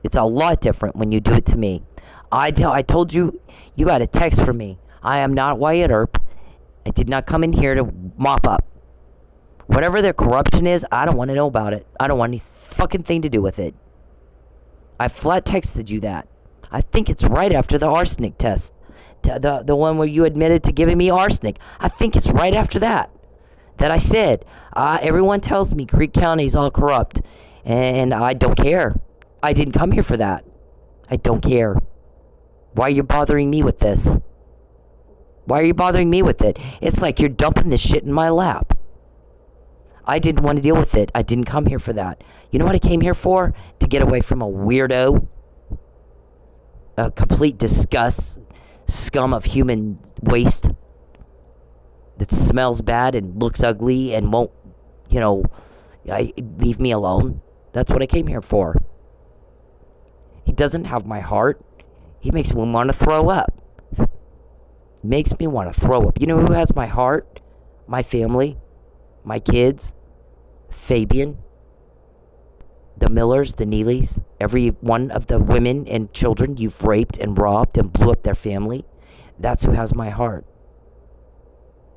It's a lot different when you do it to me. I told you, you got a text from me. I am not Wyatt Earp. I did not come in here to mop up. Whatever their corruption is, I don't want to know about it. I don't want any fucking thing to do with it. I flat texted you that. I think it's right after the arsenic test. The one where you admitted to giving me arsenic. I think it's right after that I said, everyone tells me Creek County is all corrupt. And I don't care. I didn't come here for that. I don't care. Why are you bothering me with this? Why are you bothering me with it? It's like you're dumping this shit in my lap. I didn't want to deal with it. I didn't come here for that. You know what I came here for? To get away from a weirdo, a complete disgust, scum of human waste that smells bad and looks ugly and won't, leave me alone. That's what I came here for. He doesn't have my heart. He makes me want to throw up. Makes me want to throw up. You know who has my heart? My family. My kids. Fabian. The Millers. The Neelys. Every one of the women and children you've raped and robbed and blew up their family. That's who has my heart.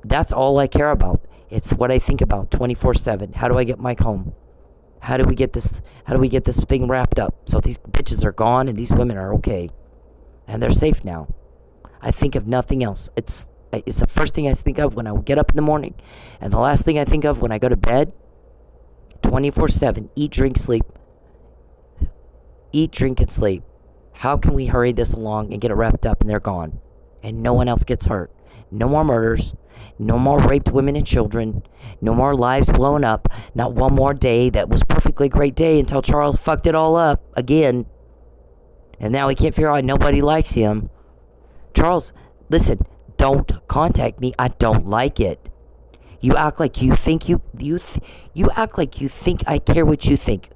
That's all I care about. It's what I think about 24/7. How do I get Mike home? How do we get this thing wrapped up so these bitches are gone and these women are okay and they're safe now? I think of nothing else. It's the first thing I think of when I get up in the morning, and the last thing I think of when I go to bed. 24/7. Eat, drink, sleep. Eat, drink, and sleep. How can we hurry this along and get it wrapped up and they're gone and no one else gets hurt? No more murders. No more raped women and children. No more lives blown up. Not one more day that was perfectly great day until Charles fucked it all up again. And now he can't figure out nobody likes him. Charles, listen, don't contact me. I don't like it. You act like you think you act like you think I care what you think.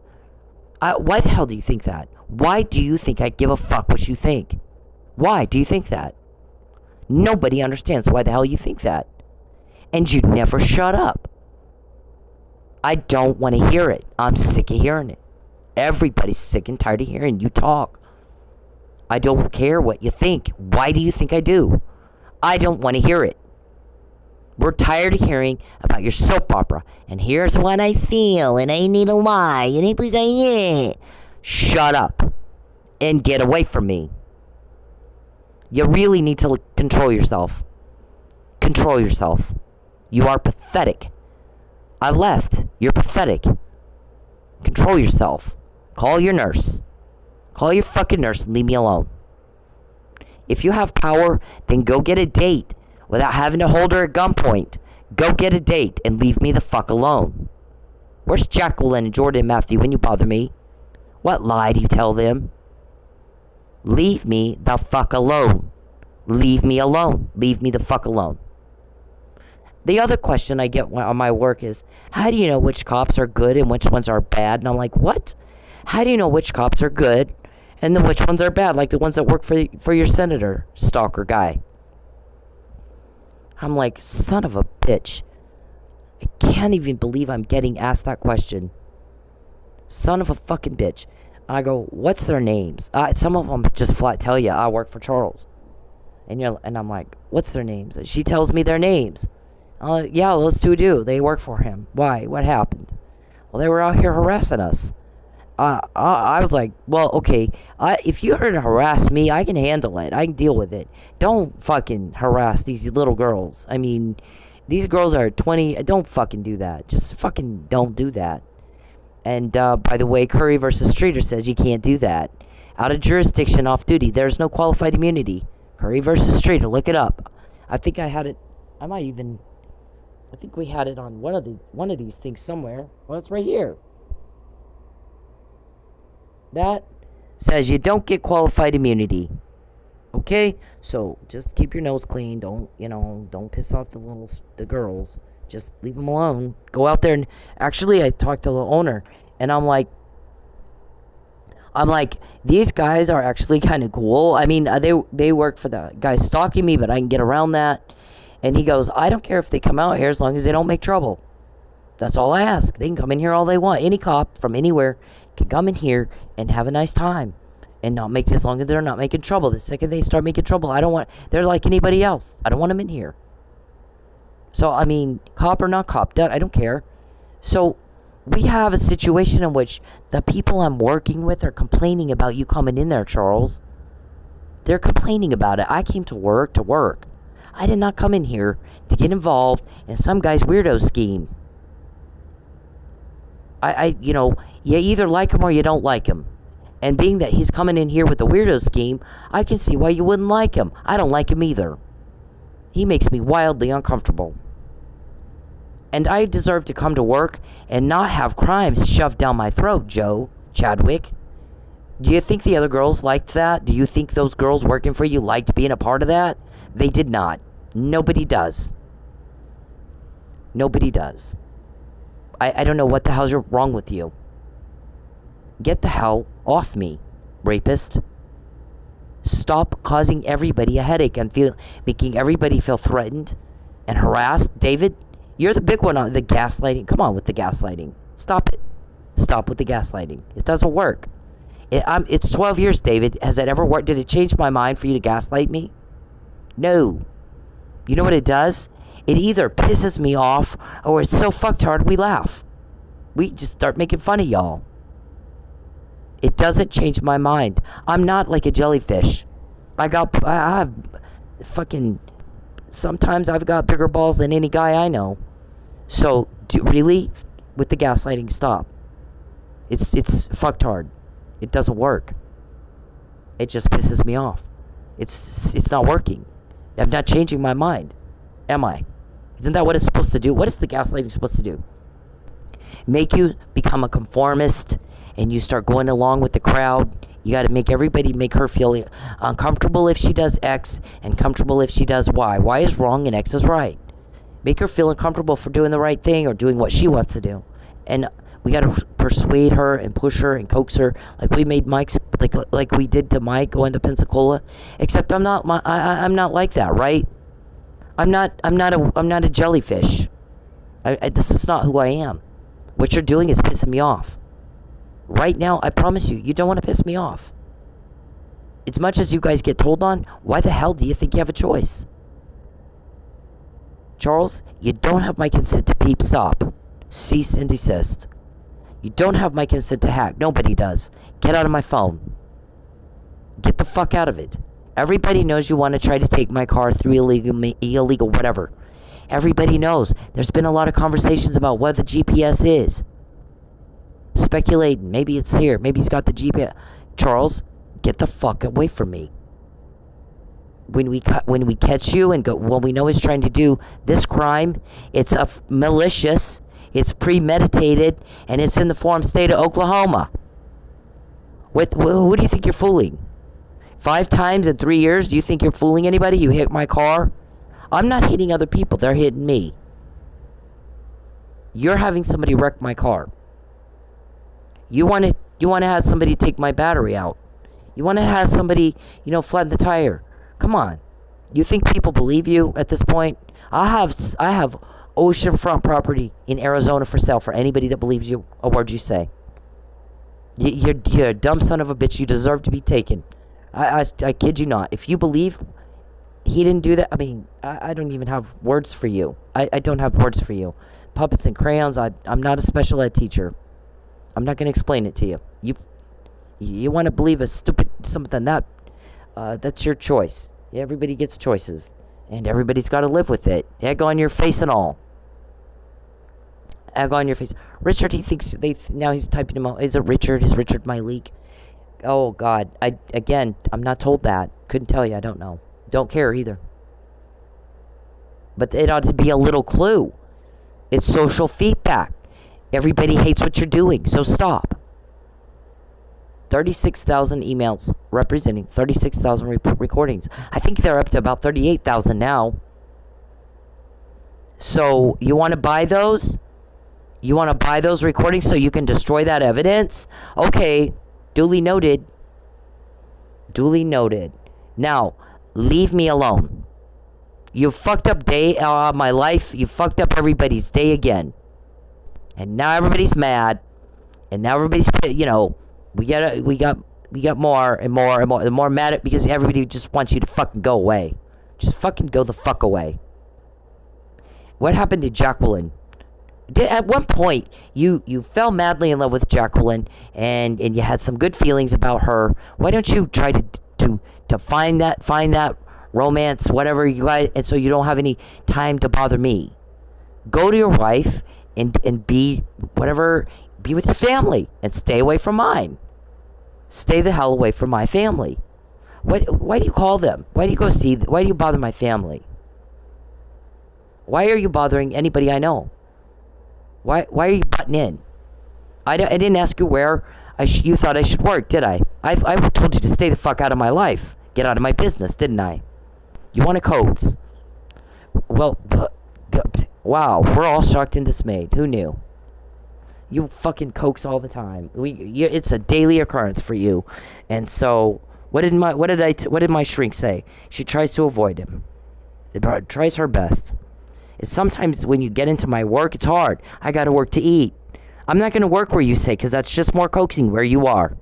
Why the hell do you think that? Why do you think I give a fuck what you think? Why do you think that? Nobody understands why the hell you think that. And you never shut up. I don't want to hear it. I'm sick of hearing it. Everybody's sick and tired of hearing you talk. I don't care what you think. Why do you think I do? I don't want to hear it. We're tired of hearing about your soap opera. And here's what I feel. And I need a lie. And I shut up. And get away from me. You really need to control yourself. Control yourself. You are pathetic. I left. You're pathetic. Control yourself. Call your nurse. Call your fucking nurse and leave me alone. If you have power, then go get a date without having to hold her at gunpoint. Go get a date and leave me the fuck alone. Where's Jacqueline and Jordan and Matthew when you bother me? What lie do you tell them? Leave me the fuck alone. Leave me alone. Leave me the fuck alone. The other question I get on my work is, how do you know which cops are good and which ones are bad? And I'm like, what? How do you know which cops are good and then which ones are bad? Like the ones that work for your senator stalker guy. I'm like, son of a bitch. I can't even believe I'm getting asked that question. Son of a fucking bitch. I go, what's their names? Some of them just flat tell you, I work for Charles. And I'm like, what's their names? And she tells me their names. Yeah, those two do. They work for him. Why? What happened? Well, they were out here harassing us. I was like, well, okay. If you're going to harass me, I can handle it. I can deal with it. Don't fucking harass these little girls. I mean, these girls are 20. Don't fucking do that. Just fucking don't do that. And by the way, Curry versus Streeter says you can't do that. Out of jurisdiction, off duty. There's no qualified immunity. Curry versus Streeter. Look it up. I think I had it. I think we had it on one of these things somewhere. Well, it's right here. That says you don't get qualified immunity. Okay? So just keep your nose clean. Don't piss off the girls. Just leave them alone. Go out there and actually I talked to the owner and I'm like these guys are actually kind of cool. I mean, they work for the guy stalking me, but I can get around that. And he goes, I don't care if they come out here as long as they don't make trouble. That's all I ask. They can come in here all they want. Any cop from anywhere can come in here and have a nice time and not make, as long as they're not making trouble. The second they start making trouble, they're like anybody else. I don't want them in here. So, I mean, cop or not cop, I don't care. So, we have a situation in which the people I'm working with are complaining about you coming in there, Charles. They're complaining about it. I came to work. I did not come in here to get involved in some guy's weirdo scheme. You either like him or you don't like him. And being that he's coming in here with a weirdo scheme, I can see why you wouldn't like him. I don't like him either. He makes me wildly uncomfortable. And I deserve to come to work and not have crimes shoved down my throat, Joe Chadwick. Do you think the other girls liked that? Do you think those girls working for you liked being a part of that? They did not. Nobody does. Nobody does. I don't know what the hell's wrong with you. Get the hell off me, rapist. Stop causing everybody a headache and making everybody feel threatened and harassed. David, you're the big one on the gaslighting. Come on with the gaslighting. Stop it. Stop with the gaslighting. It doesn't work. It's 12 years, David. Has it ever worked? Did it change my mind for you to gaslight me? No. You know what it does? It either pisses me off or it's so fucktard we laugh. We just start making fun of y'all. It doesn't change my mind. I'm not like a jellyfish. I have fucking, sometimes I've got bigger balls than any guy I know. So, really, with the gaslighting, stop. It's fucktard. It doesn't work. It just pisses me off. It's not working. I'm not changing my mind. Am I? Isn't that what it's supposed to do? What is the gaslighting supposed to do? Make you become a conformist and you start going along with the crowd. You got to make her feel uncomfortable if she does X and comfortable if she does Y. Y is wrong and X is right. Make her feel uncomfortable for doing the right thing or doing what she wants to do. And we got to persuade her and push her and coax her like we made Mike's, like we did to Mike going to Pensacola. Except I'm not like that, right? I'm not a jellyfish. This is not who I am. What you're doing is pissing me off. Right now, I promise you don't want to piss me off. As much as you guys get told on, why the hell do you think you have a choice? Charles, you don't have my consent to peep. Stop. Cease and desist. You don't have my consent to hack. Nobody does. Get out of my phone. Get the fuck out of it. Everybody knows you want to try to take my car through illegal whatever. Everybody knows. There's been a lot of conversations about what the GPS is. Speculating. Maybe it's here. Maybe he's got the GPS. Charles, get the fuck away from me. When we catch you and go, what we know he's trying to do, this crime, it's malicious, it's premeditated, and it's in the form state of Oklahoma. Who do you think you're fooling? 5 times in 3 years, do you think you're fooling anybody? You hit my car? I'm not hitting other people, they're hitting me. You're having somebody wreck my car. You want to have somebody take my battery out. You want to have somebody, flatten the tire. Come on. You think people believe you at this point? I have oceanfront property in Arizona for sale for anybody that believes you a word you say. You're a dumb son of a bitch. You deserve to be taken. I kid you not. If you believe he didn't do that, I don't even have words for you. I don't have words for you. Puppets and crayons, I'm not a special ed teacher. I'm not going to explain it to you. You want to believe a stupid something that's your choice. Everybody gets choices, and everybody's got to live with it. Egg on your face and all. Egg on your face. Richard, he thinks now he's typing him out. Is it Richard? Is Richard my leak? Oh God! I'm not told that. Couldn't tell you. I don't know. Don't care either. But it ought to be a little clue. It's social feedback. Everybody hates what you're doing, so stop. 36,000 emails representing 36,000 recordings. I think they're up to about 38,000 now. So you want to buy those? You want to buy those recordings so you can destroy that evidence? Okay, duly noted. Duly noted. Now, leave me alone. You fucked up my life. You fucked up everybody's day again. And now everybody's mad. And now everybody's, we got more and more and more. The more mad at because everybody just wants you to fucking go away. Just fucking go the fuck away. What happened to Jacqueline? At one point, you fell madly in love with Jacqueline, and you had some good feelings about her. Why don't you try to find that romance, whatever you guys, and so you don't have any time to bother me. Go to your wife and be with your family and stay away from mine. Stay the hell away from my family. Why do you call them? Why do you go see? Why do you bother my family? Why are you bothering anybody I know? Why are you butting in? I didn't ask you where you thought I should work, did I? I told you to stay the fuck out of my life. Get out of my business, didn't I? You want to coax? Well, wow, we're all shocked and dismayed. Who knew? You fucking coax all the time. It's a daily occurrence for you. And so, what did my shrink say? She tries to avoid him. Tries her best. Sometimes when you get into my work, it's hard. I gotta work to eat. I'm not gonna work where you say, because that's just more coaxing where you are.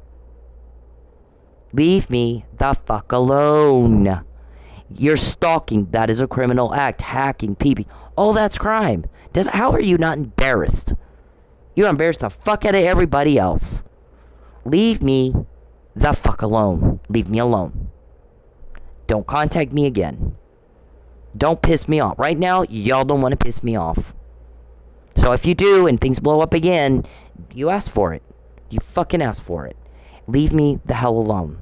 Leave me the fuck alone. You're stalking. That is a criminal act. Hacking, peeping. All that's crime. How are you not embarrassed? You're embarrassed the fuck out of everybody else. Leave me the fuck alone. Leave me alone. Don't contact me again. Don't piss me off. Right now, y'all don't want to piss me off. So if you do and things blow up again, you ask for it. You fucking ask for it. Leave me the hell alone.